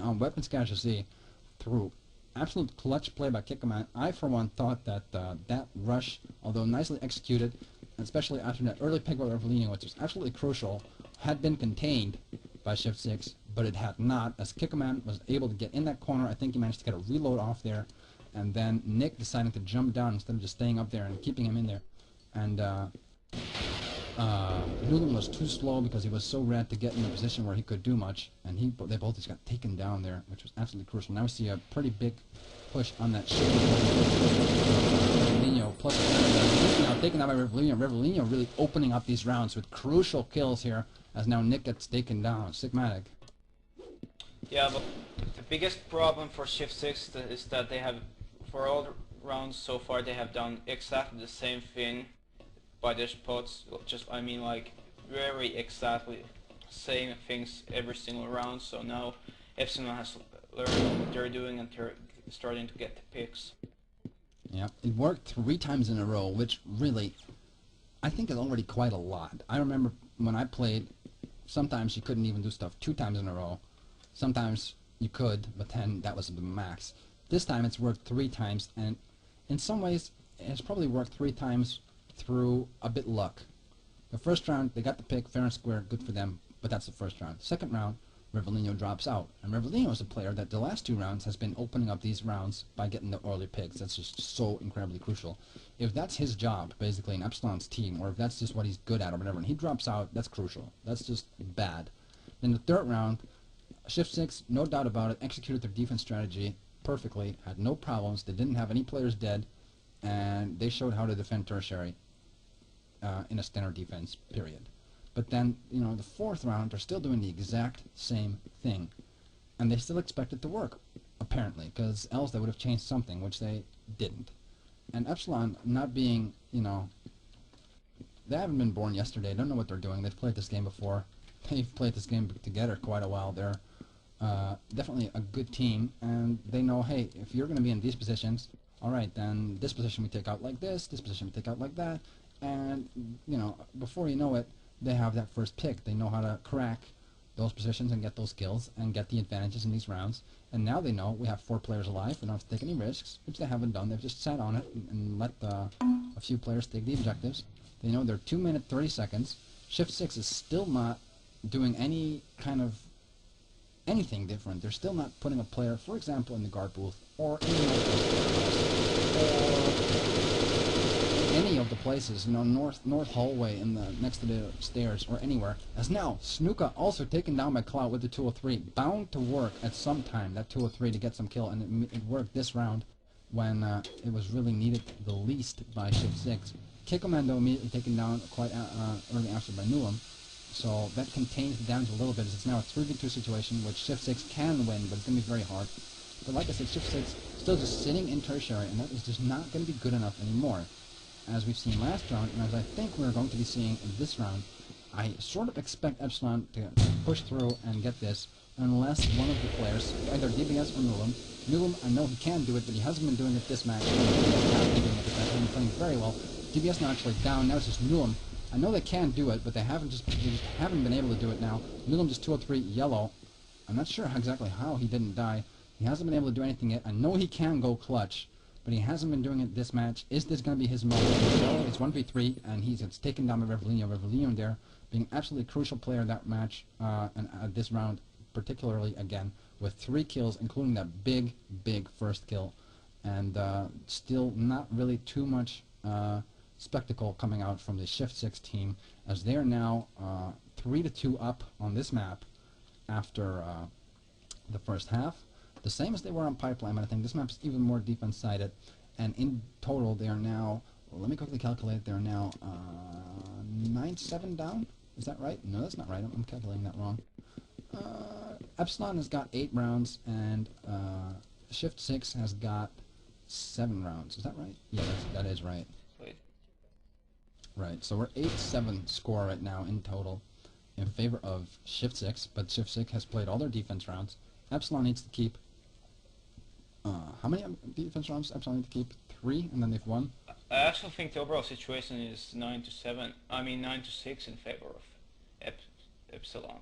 Speaker 1: on Weapons Casualty through absolute clutch play by Kikoman. I, for one, thought that that rush, although nicely executed, especially after that early pick by Revellino, which was absolutely crucial, had been contained by Shift 6, but it had not, as Kikoman was able to get in that corner. I think he managed to get a reload off there, and then Nick deciding to jump down instead of just staying up there and keeping him in there. And Nulam was too slow because he was so red to get in a position where he could do much, and they both just got taken down there, which was absolutely crucial. Now we see a pretty big push on that ship. Revellino plus now taken out by Revellino. Revellino really opening up these rounds with crucial kills here, as now Nick gets taken down. Sigmatic.
Speaker 2: Yeah, but the biggest problem for Shift 6 is that they have, for all the rounds so far, they have done exactly the same thing by their spots. Just, I mean, like, very exactly same things every single round. So now Epsilon has learned what they're doing, and they're starting to get the picks.
Speaker 1: Yeah, it worked 3 times in a row, which really, I think is already quite a lot. I remember when I played, sometimes you couldn't even do stuff 2 times in a row. Sometimes you could, but then that was the max. This time it's worked 3 times, and in some ways it's probably worked 3 times through a bit luck. The first round, they got the pick, fair and square, good for them, but that's the first round. Second round, Revellino drops out, and Revellino is a player that the last 2 rounds has been opening up these rounds by getting the early picks. That's just so incredibly crucial. If that's his job, basically, in Epsilon's team, or if that's just what he's good at or whatever, and he drops out, that's crucial. That's just bad. In the third round, Shift 6, no doubt about it, executed their defense strategy perfectly, had no problems, they didn't have any players dead, and they showed how to defend tertiary in a standard defense, period. But then, you know, the fourth round, they're still doing the exact same thing, and they still expect it to work, apparently, because else they would have changed something, which they didn't. And Epsilon, not being, you know, they haven't been born yesterday, don't know what they're doing, they've played this game before, they've played this game together quite a while. They're definitely a good team, and they know, hey, if you're going to be in these positions, alright, then this position we take out like this position we take out like that, and, you know, before you know it, they have that first pick. They know how to crack those positions and get those kills and get the advantages in these rounds, and now they know we have 4 players alive, we don't have to take any risks, which they haven't done. They've just sat on it and let a few players take the objectives. They know they're 2 minutes 30 seconds. Shift 6 is still not doing any kind of anything different. They're still not putting a player, for example, in the guard booth, or in any of the places, you know, north hallway in the next to the stairs, or anywhere. As now, Snuka also taken down by Cloud with the 203, bound to work at some time, that 203, to get some kill, and it worked this round when it was really needed the least by Shift 6. Kikoman, immediately taken down quite early after by Nulam. So that contains the damage a little bit, as it's now a 3v2 situation, which Shift 6 can win, but it's going to be very hard. But like I said, Shift 6 still just sitting in tertiary, and that is just not going to be good enough anymore. As we've seen last round, and as I think we're going to be seeing in this round, I sort of expect Epsilon to push through and get this, unless one of the players, either DBS or Nulam. Nulam, I know he can do it, but he hasn't been doing it this match. He has been doing it this match. He's been playing very well. DBS now actually down, now it's just Nulam. I know they can do it, but they just haven't been able to do it now. Nulam just 203 yellow. I'm not sure exactly how he didn't die. He hasn't been able to do anything yet. I know he can go clutch, but he hasn't been doing it this match. Is this going to be his moment? It's 1v3, and he gets taken down by Revellino. Revellino there, being an absolutely crucial player that match and this round, particularly again with 3 kills, including that big first kill, and still not really too much spectacle coming out from the Shift 6 team, as they are now 3-2 up on this map after the first half. The same as they were on Pipeline, but I think this map's even more defense-sided, and in total they are now, let me quickly calculate, they're now 9-7 down? Is that right? No, that's not right. I'm calculating that wrong. Epsilon has got 8 rounds, and Shift 6 has got 7 rounds. Is that right? Yeah, that is right.
Speaker 2: Wait.
Speaker 1: Right, so we're 8-7 score right now in total in favor of Shift 6, but Shift 6 has played all their defense rounds. Epsilon needs to keep... how many defense rounds Epsilon need to keep? 3, and then they've won?
Speaker 2: I actually think the overall situation is 9-7. I mean 9-6 in favor of Epsilon.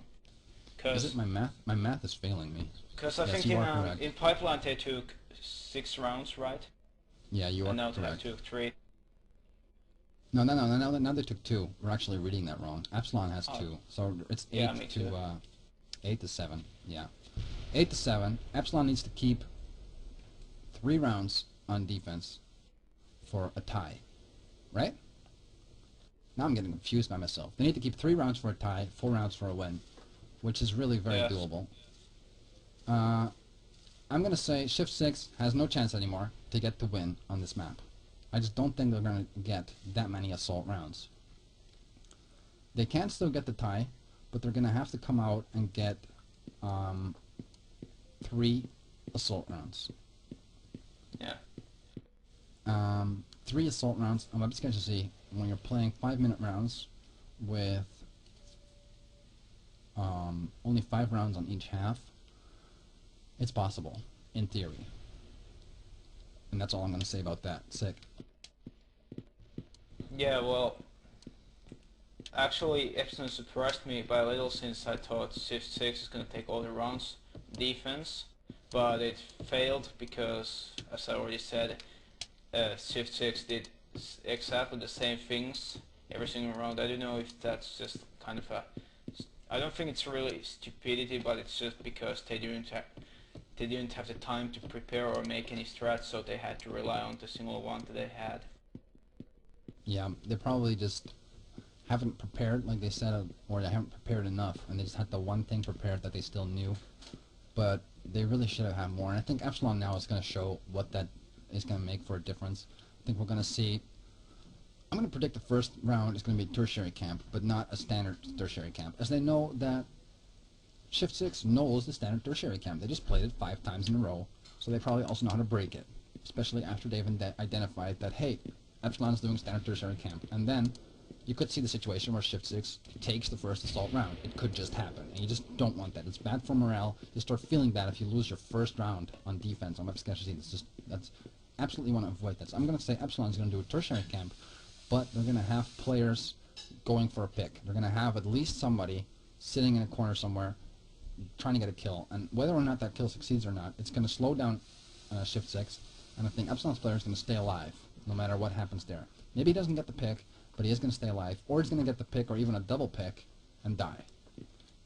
Speaker 1: Is it my math? My math is failing me.
Speaker 2: Because I
Speaker 1: Yes,
Speaker 2: think
Speaker 1: you are correct.
Speaker 2: in Pipeline they took 6 rounds, right?
Speaker 1: Yeah, you are
Speaker 2: And now
Speaker 1: correct.
Speaker 2: they took 3.
Speaker 1: No, now they took 2. We're actually reading that wrong. Epsilon has 2, so it's 8
Speaker 2: Yeah, me too.
Speaker 1: to 8-7. Yeah, 8-7. Epsilon needs to keep 3 rounds on defense for a tie, right? Now I'm getting confused by myself. They need to keep 3 rounds for a tie, 4 rounds for a win, which is really very
Speaker 2: Yes.
Speaker 1: doable. I'm gonna say Shift 6 has no chance anymore to get the win on this map. I just don't think they're gonna get that many assault rounds. They can still get the tie, but they're gonna have to come out and get 3 assault rounds.
Speaker 2: Yeah.
Speaker 1: 3 assault rounds. I'm just going to see when you're playing 5-minute rounds with only 5 rounds on each half. It's possible, in theory. And that's all I'm going to say about that. Sick.
Speaker 2: Yeah, well, actually Epsilon surprised me by a little, since I thought Shift 6 is going to take all the rounds defense, but it failed because, as I already said, Shift 6 did exactly the same things every single round. I don't know if that's just kind of a... I don't think it's really stupidity, but it's just because they didn't have the time to prepare or make any strats, so they had to rely on the single one that they had.
Speaker 1: Yeah, they probably just haven't prepared, like they said, or they haven't prepared enough, and they just had the one thing prepared that they still knew. But they really should have had more, and I think Epsilon now is going to show what that is going to make for a difference. I think we're going to see... I'm going to predict the first round is going to be tertiary camp, but not a standard tertiary camp, as they know that Shift 6 knows the standard tertiary camp. They just played it 5 times in a row, so they probably also know how to break it, especially after they've identified that, hey, Epsilon is doing standard tertiary camp. And then you could see the situation where Shift 6 takes the first assault round. It could just happen, and you just don't want that. It's bad for morale. You start feeling bad if you lose your first round on defense on WebSketchZ. That's absolutely want to avoid that. So I'm going to say Epsilon's going to do a tertiary camp, but they're going to have players going for a pick. They're going to have at least somebody sitting in a corner somewhere trying to get a kill, and whether or not that kill succeeds or not, it's going to slow down Shift 6, and I think Epsilon's player is going to stay alive no matter what happens there. Maybe he doesn't get the pick, but he is going to stay alive, or he's going to get the pick or even a double pick and die.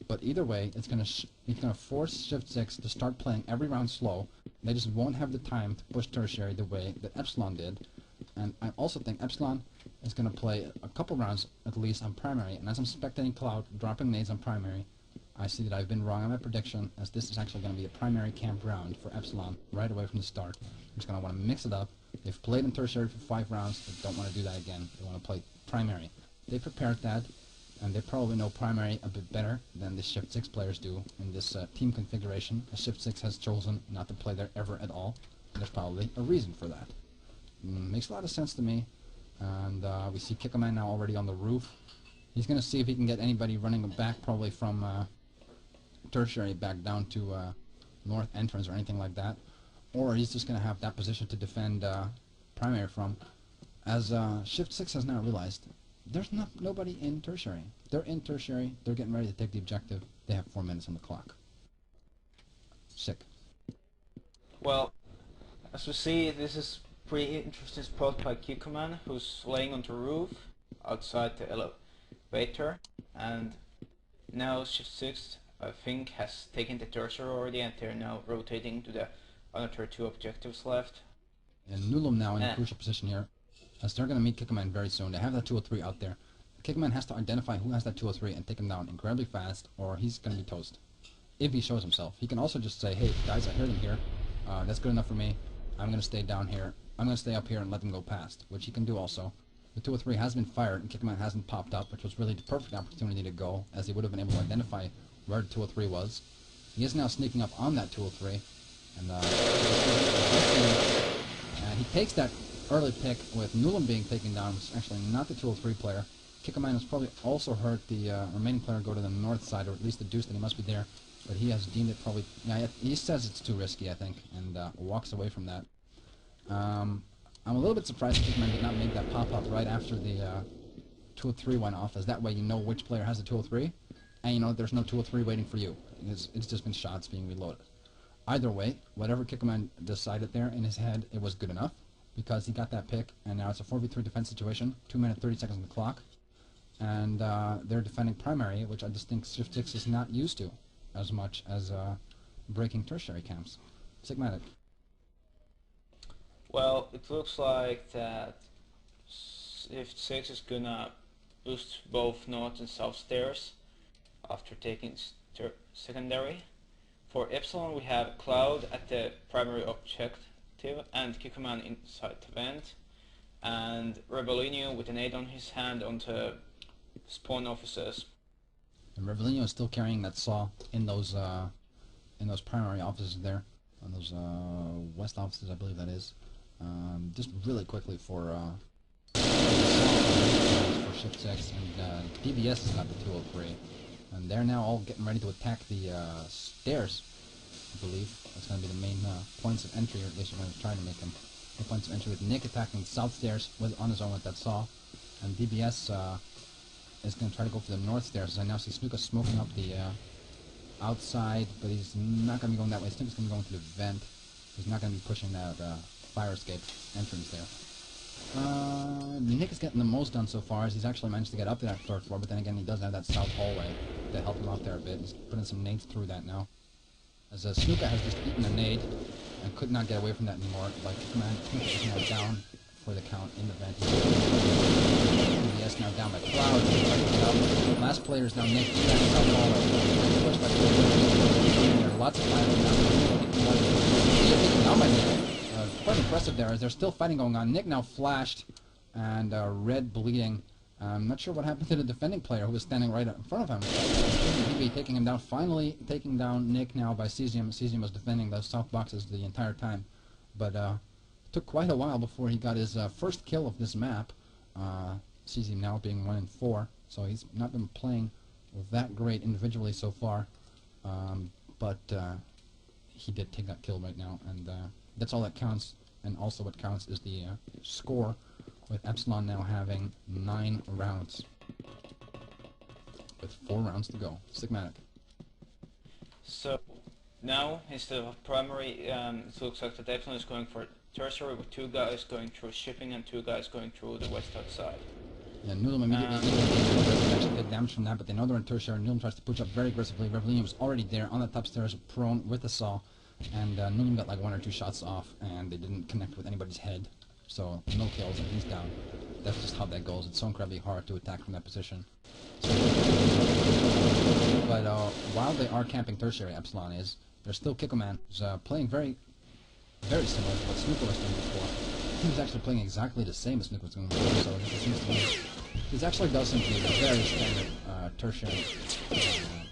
Speaker 1: But either way, it's going to force Shift 6 to start playing every round slow. They just won't have the time to push tertiary the way that Epsilon did. And I also think Epsilon is going to play a couple rounds at least on primary, and as I'm spectating Cloud dropping nades on primary, I see that I've been wrong on my prediction, as this is actually going to be a primary camp round for Epsilon right away from the start. I'm just going to want to mix it up. They've played in tertiary for 5 rounds. They don't want to do that again. They want to play primary. They prepared that, and they probably know primary a bit better than the Shift 6 players do in this team configuration. The Shift 6 has chosen not to play there ever at all, and there's probably a reason for that. Makes a lot of sense to me, and we see Kickerman now already on the roof. He's going to see if he can get anybody running back, probably from tertiary back down to north entrance or anything like that, or he's just going to have that position to defend primary from, as Shift 6 has now realized there's nobody in tertiary. They're in tertiary, they're getting ready to take the objective, they have 4 minutes on the clock. Sick.
Speaker 2: Well, as we see, this is pretty interesting spot by Kikoman, who's laying on the roof outside the elevator, and now Shift 6 I think, has taken the tertiary already, and they're now rotating to the other 2 objectives left.
Speaker 1: And Nulum now in a crucial position here, as they're going to meet Kikkoman very soon. They have that 203 out there. Kikkoman has to identify who has that 203 and take him down incredibly fast, or he's going to be toast. If he shows himself, he can also just say, "Hey guys, I hear them here. That's good enough for me. I'm going to stay down here. I'm going to stay up here and let them go past," which he can do also. The 203 has been fired, and Kikkoman hasn't popped up, which was really the perfect opportunity to go, as he would have been able to identify where the 203 was. He is now sneaking up on that 203, and he takes that early pick with Nulum being taken down, which is actually not the 203 player. Kikkoman has probably also heard the remaining player go to the north side, or at least deduced that he must be there, but he has deemed it probably... Yeah, he says it's too risky, I think, and walks away from that. I'm a little bit surprised that Kikkoman did not make that pop-up right after the 203 went off, as that way you know which player has the 203, and you know there's no 203 waiting for you. It's just been shots being reloaded. Either way, whatever Kikkoman decided there in his head, it was good enough, because he got that pick, and now it's a 4v3 defense situation, 2 minutes 30 seconds on the clock, and they're defending primary, which I just think Shift6 is not used to as much as breaking tertiary camps. Sigmatic.
Speaker 2: Well, it looks like that Shift6 is gonna boost both north and south stairs after taking secondary. For Epsilon, we have Cloud at the primary objective and Kikkoman inside the vent, and Rebellinio with an aid on his hand onto spawn offices.
Speaker 1: And Rebellinio is still carrying that saw in those primary offices there, on those west offices, I believe that is. Just really quickly for Shift6, and DBS has got the 203, and they're now all getting ready to attack the stairs, I believe. That's going to be the main points of entry, or at least we're going to try to make them the points of entry, with Nick attacking the south stairs on his own with that saw, and DBS is going to try to go for the north stairs, as I now see Snuka smoking up the outside, but he's not going to be going that way. Snuka's going to be going to the vent. He's not going to be pushing that fire escape entrance there. Nick is getting the most done so far, as he's actually managed to get up to that 3rd floor, but then again he does have that south hallway to help him out there a bit. He's putting some nades through that now, as Snuka has just eaten a nade and could not get away from that anymore. Like, Snuka is now down for the count in the vent. PBS now down by Cloud. Last player is now Nick in that south hallway. Pushed by there are lots of fire down by Nick. Quite impressive there, as there's still fighting going on. Nick now flashed, and red bleeding. I'm not sure what happened to the defending player who was standing right in front of him. PB taking him down, finally taking down Nick now by Cesium. Cesium was defending those south boxes the entire time, but took quite a while before he got his first kill of this map. Cesium now being 1-4, so he's not been playing that great individually so far, but he did take that kill right now, and that's all that counts. And also what counts is the score, with Epsilon now having 9 rounds, with 4 rounds to go. Sigmatic.
Speaker 2: So now, instead of primary, it looks like that Epsilon is going for tertiary, with 2 guys going through shipping and 2 guys going through the west outside.
Speaker 1: Yeah, Nulum immediately actually take damage from that, but they know they're in tertiary. Nulum tries to push up very aggressively. Rebellion was already there on the top stairs, prone with the saw, and Nulum got like 1 or 2 shots off, and they didn't connect with anybody's head, so no kills, and he's down. That's just how that goes. It's so incredibly hard to attack from that position. So, but while they are camping tertiary, Epsilon is, there's still Kikkoman, who's playing very similar to what Snuka was doing before. He was actually playing exactly the same as Snuka was doing before, so it seems to me this actually does seem to be a very standard tertiary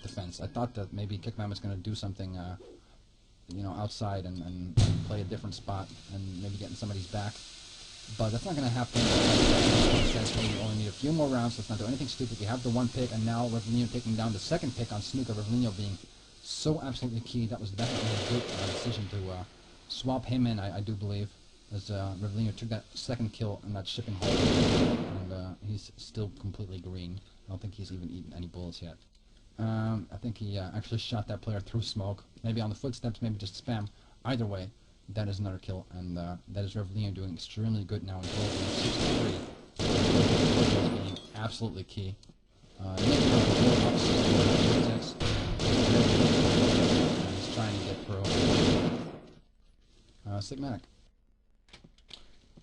Speaker 1: defense. I thought that maybe Kikkoman was going to do something you know, outside and play a different spot and maybe get in somebody's back, but that's not going to happen. We only need a few more rounds. Let's not do anything stupid. We have the 1 pick, and now Rebellion taking down the 2nd pick on Snuka. Rebellion being so absolutely key. That was definitely a good decision to swap him in, I do believe, as Rebellion took that 2nd kill in that shipping hole, and he's still completely green. I don't think he's even eaten any bullets yet. I think he actually shot that player through smoke, maybe on the footsteps, maybe just spam. Either way, that is another kill, and that is Rebellion doing extremely good now in gold, 63. Being absolutely key. Nick now 4 ups, through. Sigmatic.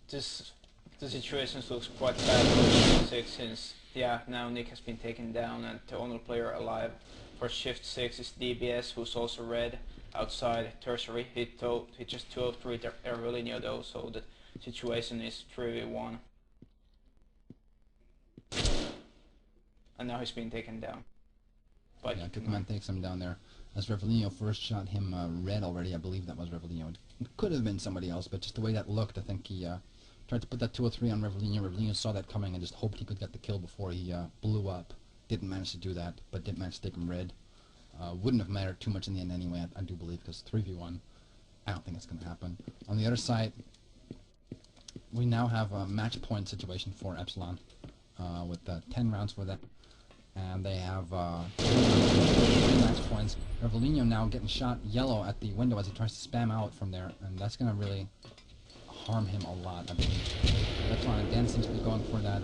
Speaker 2: The situation looks quite bad for Shift 6 since, yeah, now Nick has been taken down and the only player alive for Shift 6 is DBS, who's also red outside tertiary. He just 203 Ervelinho though, so the situation is 3v1. And now he's been taken down. But
Speaker 1: yeah, Cookman takes him down there. As Revelinho first shot him red already, I believe that was Revelinho. It could have been somebody else, but just the way that looked, I think he tried to put that 203 on Revelinho. Revelinho saw that coming and just hoped he could get the kill before he blew up. Didn't manage to do that, but did manage to take him red. Wouldn't have mattered too much in the end anyway, I do believe, because 3v1, I don't think it's going to happen. On the other side, we now have a match point situation for Epsilon, with 10 rounds for that. And they have 3 match points. Revelinho now getting shot yellow at the window as he tries to spam out from there, and that's going to really harm him a lot, I believe. Epsilon again seems to be going for that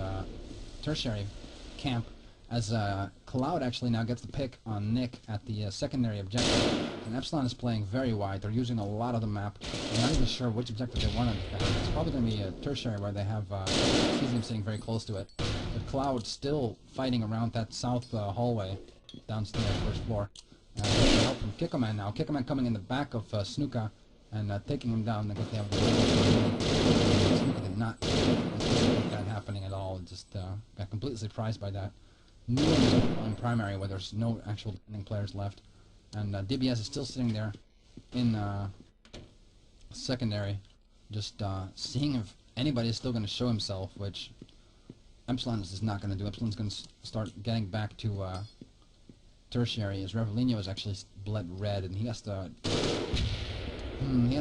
Speaker 1: tertiary camp, as Cloud actually now gets the pick on Nick at the secondary objective. And Epsilon is playing very wide. They're using a lot of the map. I'm not even sure which objective they want to defend. It's probably going to be a tertiary where they have Cesium sitting very close to it. But Cloud still fighting around that south hallway downstairs, first floor. Help from Kikoman now. Kikoman coming in the back of Snuka and taking him down. Because they have Snuka did not anticipate that happening at all. Just got completely surprised by that. Nulam on primary where there's no actual defending players left. And DBS is still sitting there in secondary, just seeing if anybody is still going to show himself, which Epsilon is not going to do. Epsilon's going to start getting back to tertiary, as Revelinho is actually bled red, and he has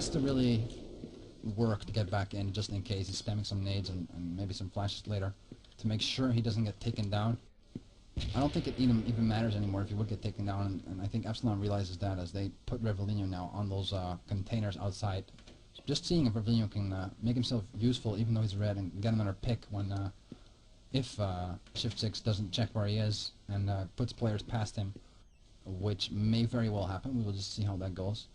Speaker 1: to really work to get back in, just in case. He's spamming some nades and maybe some flashes later to make sure he doesn't get taken down. I don't think it even matters anymore if he would get taken down, and I think Epsilon realizes that as they put Revelinho now on those containers outside. Just seeing if Revelinho can make himself useful even though he's red and get another pick when if Shift 6 doesn't check where he is and puts players past him, which may very well happen. We will just see how that goes.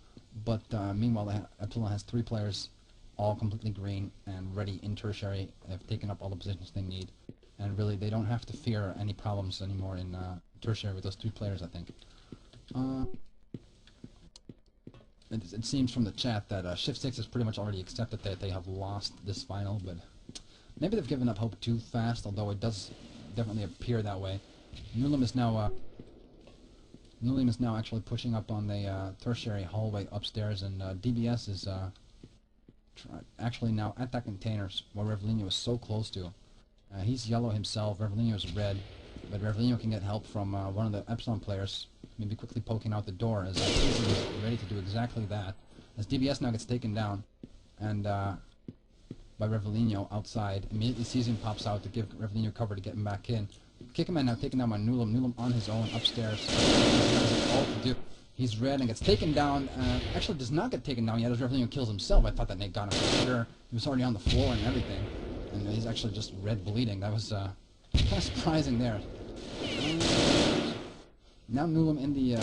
Speaker 1: But meanwhile, Epsilon has 3 players all completely green and ready in tertiary. They've taken up all the positions they need. And really, they don't have to fear any problems anymore in tertiary with those 3 players, I think. It seems from the chat that Shift 6 has pretty much already accepted that they have lost this final, but maybe they've given up hope too fast, although it does definitely appear that way. Nulam is now actually pushing up on the tertiary hallway upstairs, and DBS is actually now at that containers where Revelinho is so close to. He's yellow himself, Revelinho is red, but Revelinho can get help from one of the Epsilon players, maybe quickly poking out the door, as he's ready to do exactly that. As DBS now gets taken down, and by Revelinho outside, immediately Cesium pops out to give Revelinho cover to get him back in. Kickerman now taken down by Nulam. Nulam on his own upstairs. All to do. He's red and gets taken down. Actually does not get taken down yet as Revelinho kills himself. I thought that Nate got him for sure. He was already on the floor and everything. And he's actually just red bleeding. That was kind of surprising there. Now Nulam in the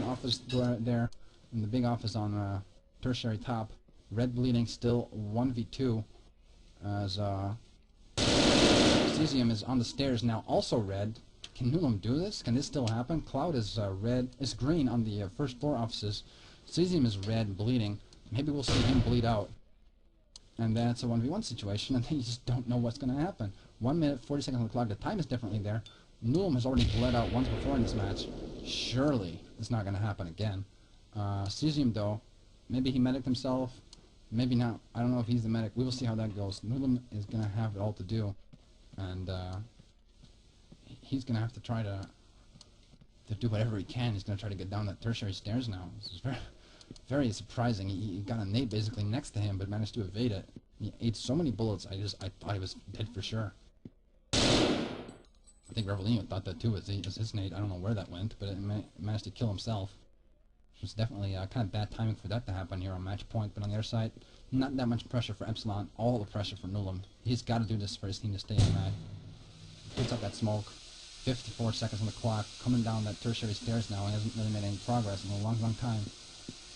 Speaker 1: office there, in the big office on tertiary top. Red bleeding still 1v2 as Cesium is on the stairs now, also red. Can Nulam do this? Can this still happen? Cloud is green on the first floor offices. Cesium is red, bleeding. Maybe we'll see him bleed out. And then it's a 1v1 situation, and then you just don't know what's going to happen. 1 minute, 40 seconds on the clock. The time is definitely there. Nulam has already bled out once before in this match. Surely it's not going to happen again. Cesium, though, maybe he mediced himself. Maybe not. I don't know if he's the medic. We will see how that goes. Nulam is going to have it all to do. And he's going to have to try to do whatever he can. He's going to try to get down that tertiary stairs now. This is very, very surprising. He got a nade basically next to him, but managed to evade it. He ate so many bullets, I thought he was dead for sure. I think Revelinho thought that too as his nade. I don't know where that went, but it managed to kill himself. It was definitely kind of bad timing for that to happen here on match point, but on the other side, not that much pressure for Epsilon, all the pressure for Nulam. He's got to do this for his team to stay in match. Puts up that smoke. 54 seconds on the clock, coming down that tertiary stairs now. He hasn't really made any progress in a long, long time.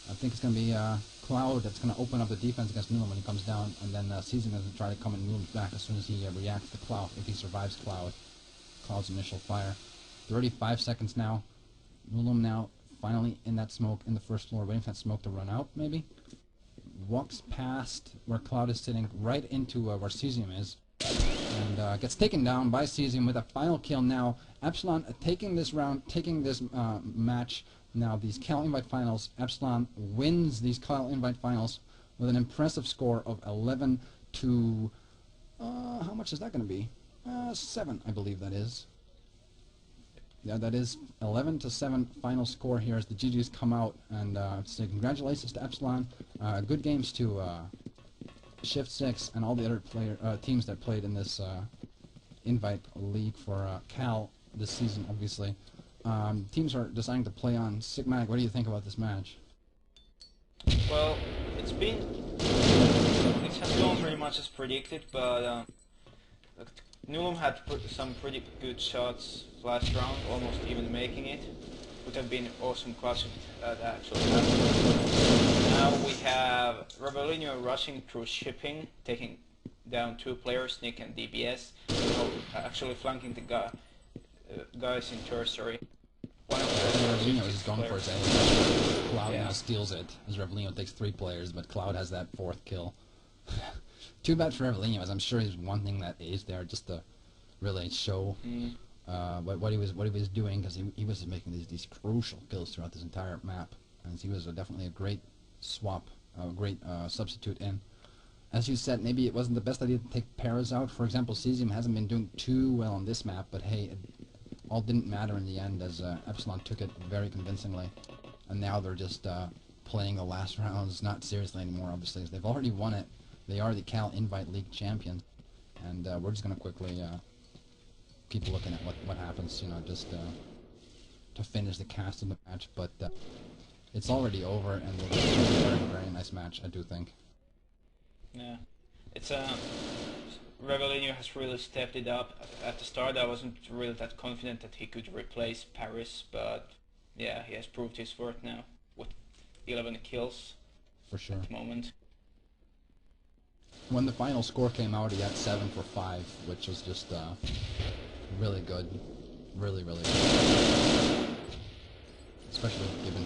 Speaker 1: I think it's going to be Cloud that's going to open up the defense against Newland when he comes down, and then Season is going to try to come in Newland's back as soon as he reacts to Cloud, if he survives Cloud's initial fire. 35 seconds now. Newland now finally in that smoke in the first floor, waiting for that smoke to run out, maybe. Walks past where Cloud is sitting, right into where Cesium is, and gets taken down by Cesium with a final kill now. Epsilon taking this round, taking this match. Now, these Cal Invite Finals, Epsilon wins these Cal Invite Finals with an impressive score of 11 to... how much is that going to be? 7, I believe that is. Yeah, that is 11 to 7 final score here as the GGs come out. And say congratulations to Epsilon. Good games to Shift6 and all the other teams that played in this Invite League for Cal this season, obviously. Teams are deciding to play on Sigmatic. What do you think about this match?
Speaker 2: Well, it has gone pretty much as predicted, but Newland had some pretty good shots last round, almost even making it. Would have been awesome clutch if that actually happened. Now we have Rebellinio rushing through shipping, taking down 2 players, Nick and DBS, actually flanking the guys in tertiary.
Speaker 1: Revellino is going for his aim. Cloud now steals it, as Revellino takes 3 players, but Cloud has that 4th kill. Too bad for Revellino, as I'm sure he's wanting that ace there just to really show what he was doing, because he was making these crucial kills throughout this entire map, and he was definitely a great swap, a great substitute in. As you said, maybe it wasn't the best idea to take Paras out. For example, Cesium hasn't been doing too well on this map, but hey, it all didn't matter in the end, as Epsilon took it very convincingly, and now they're just playing the last rounds, not seriously anymore, obviously, because they've already won it. They are the Cal Invite League champions, and we're just going to quickly keep looking at what happens, you know, just to finish the cast of the match, but it's already over, and it's a very, very nice match, I do think.
Speaker 2: Yeah, it's Rebellinio has really stepped it up. At the start I wasn't really that confident that he could replace Paris, but yeah, he has proved his worth now with 11 kills
Speaker 1: for sure
Speaker 2: at the moment.
Speaker 1: When the final score came out, he had 7 for 5, which was just really good. Really, really good. Especially given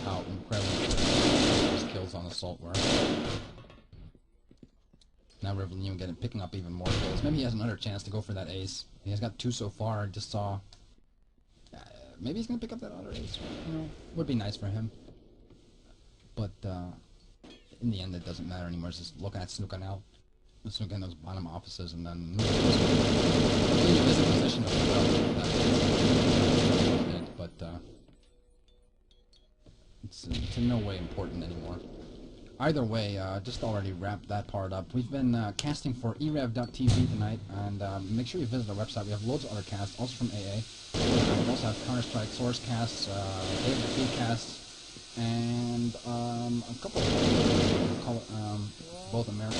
Speaker 1: how incredible his kills on Assault were. Now Rebellion picking up even more kills. Maybe he has another chance to go for that ace. He has got 2 so far. I just saw. Maybe he's gonna pick up that other ace. You know, would be nice for him. But in the end, it doesn't matter anymore. It's just looking at Snuka now. Snuka in those bottom offices, and then he was in position to pick up that, but it's in no way important anymore. Either way, just already wrapped that part up. We've been casting for e-rev.tv tonight, and make sure you visit our website. We have loads of other casts, also from AA. We also have Counter-Strike Source casts, David Feed casts, and a couple of both American.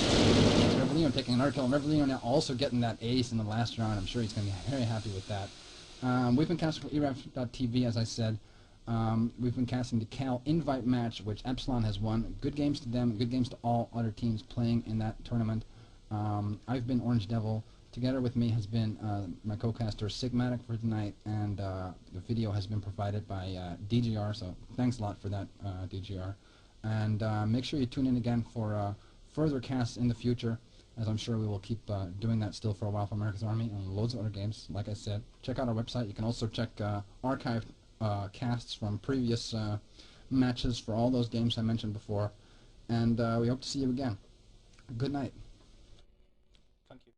Speaker 1: Revellino taking another kill. Revellino now also getting that ace in the last round. I'm sure he's going to be very happy with that. We've been casting for e-rev.tv, as I said. We've been casting the Cal Invite match, which Epsilon has won. Good games to them, good games to all other teams playing in that tournament. I've been Orange Devil. Together with me has been my co-caster Sigmatic for tonight, and the video has been provided by DGR, so thanks a lot for that, DGR. And make sure you tune in again for further casts in the future, as I'm sure we will keep doing that still for a while for America's Army and loads of other games, like I said. Check out our website. You can also check archived casts from previous matches for all those games I mentioned before, and we hope to see you again. Good night.
Speaker 2: Thank you.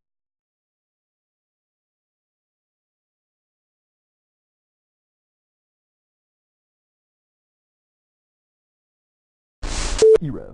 Speaker 3: e-rev.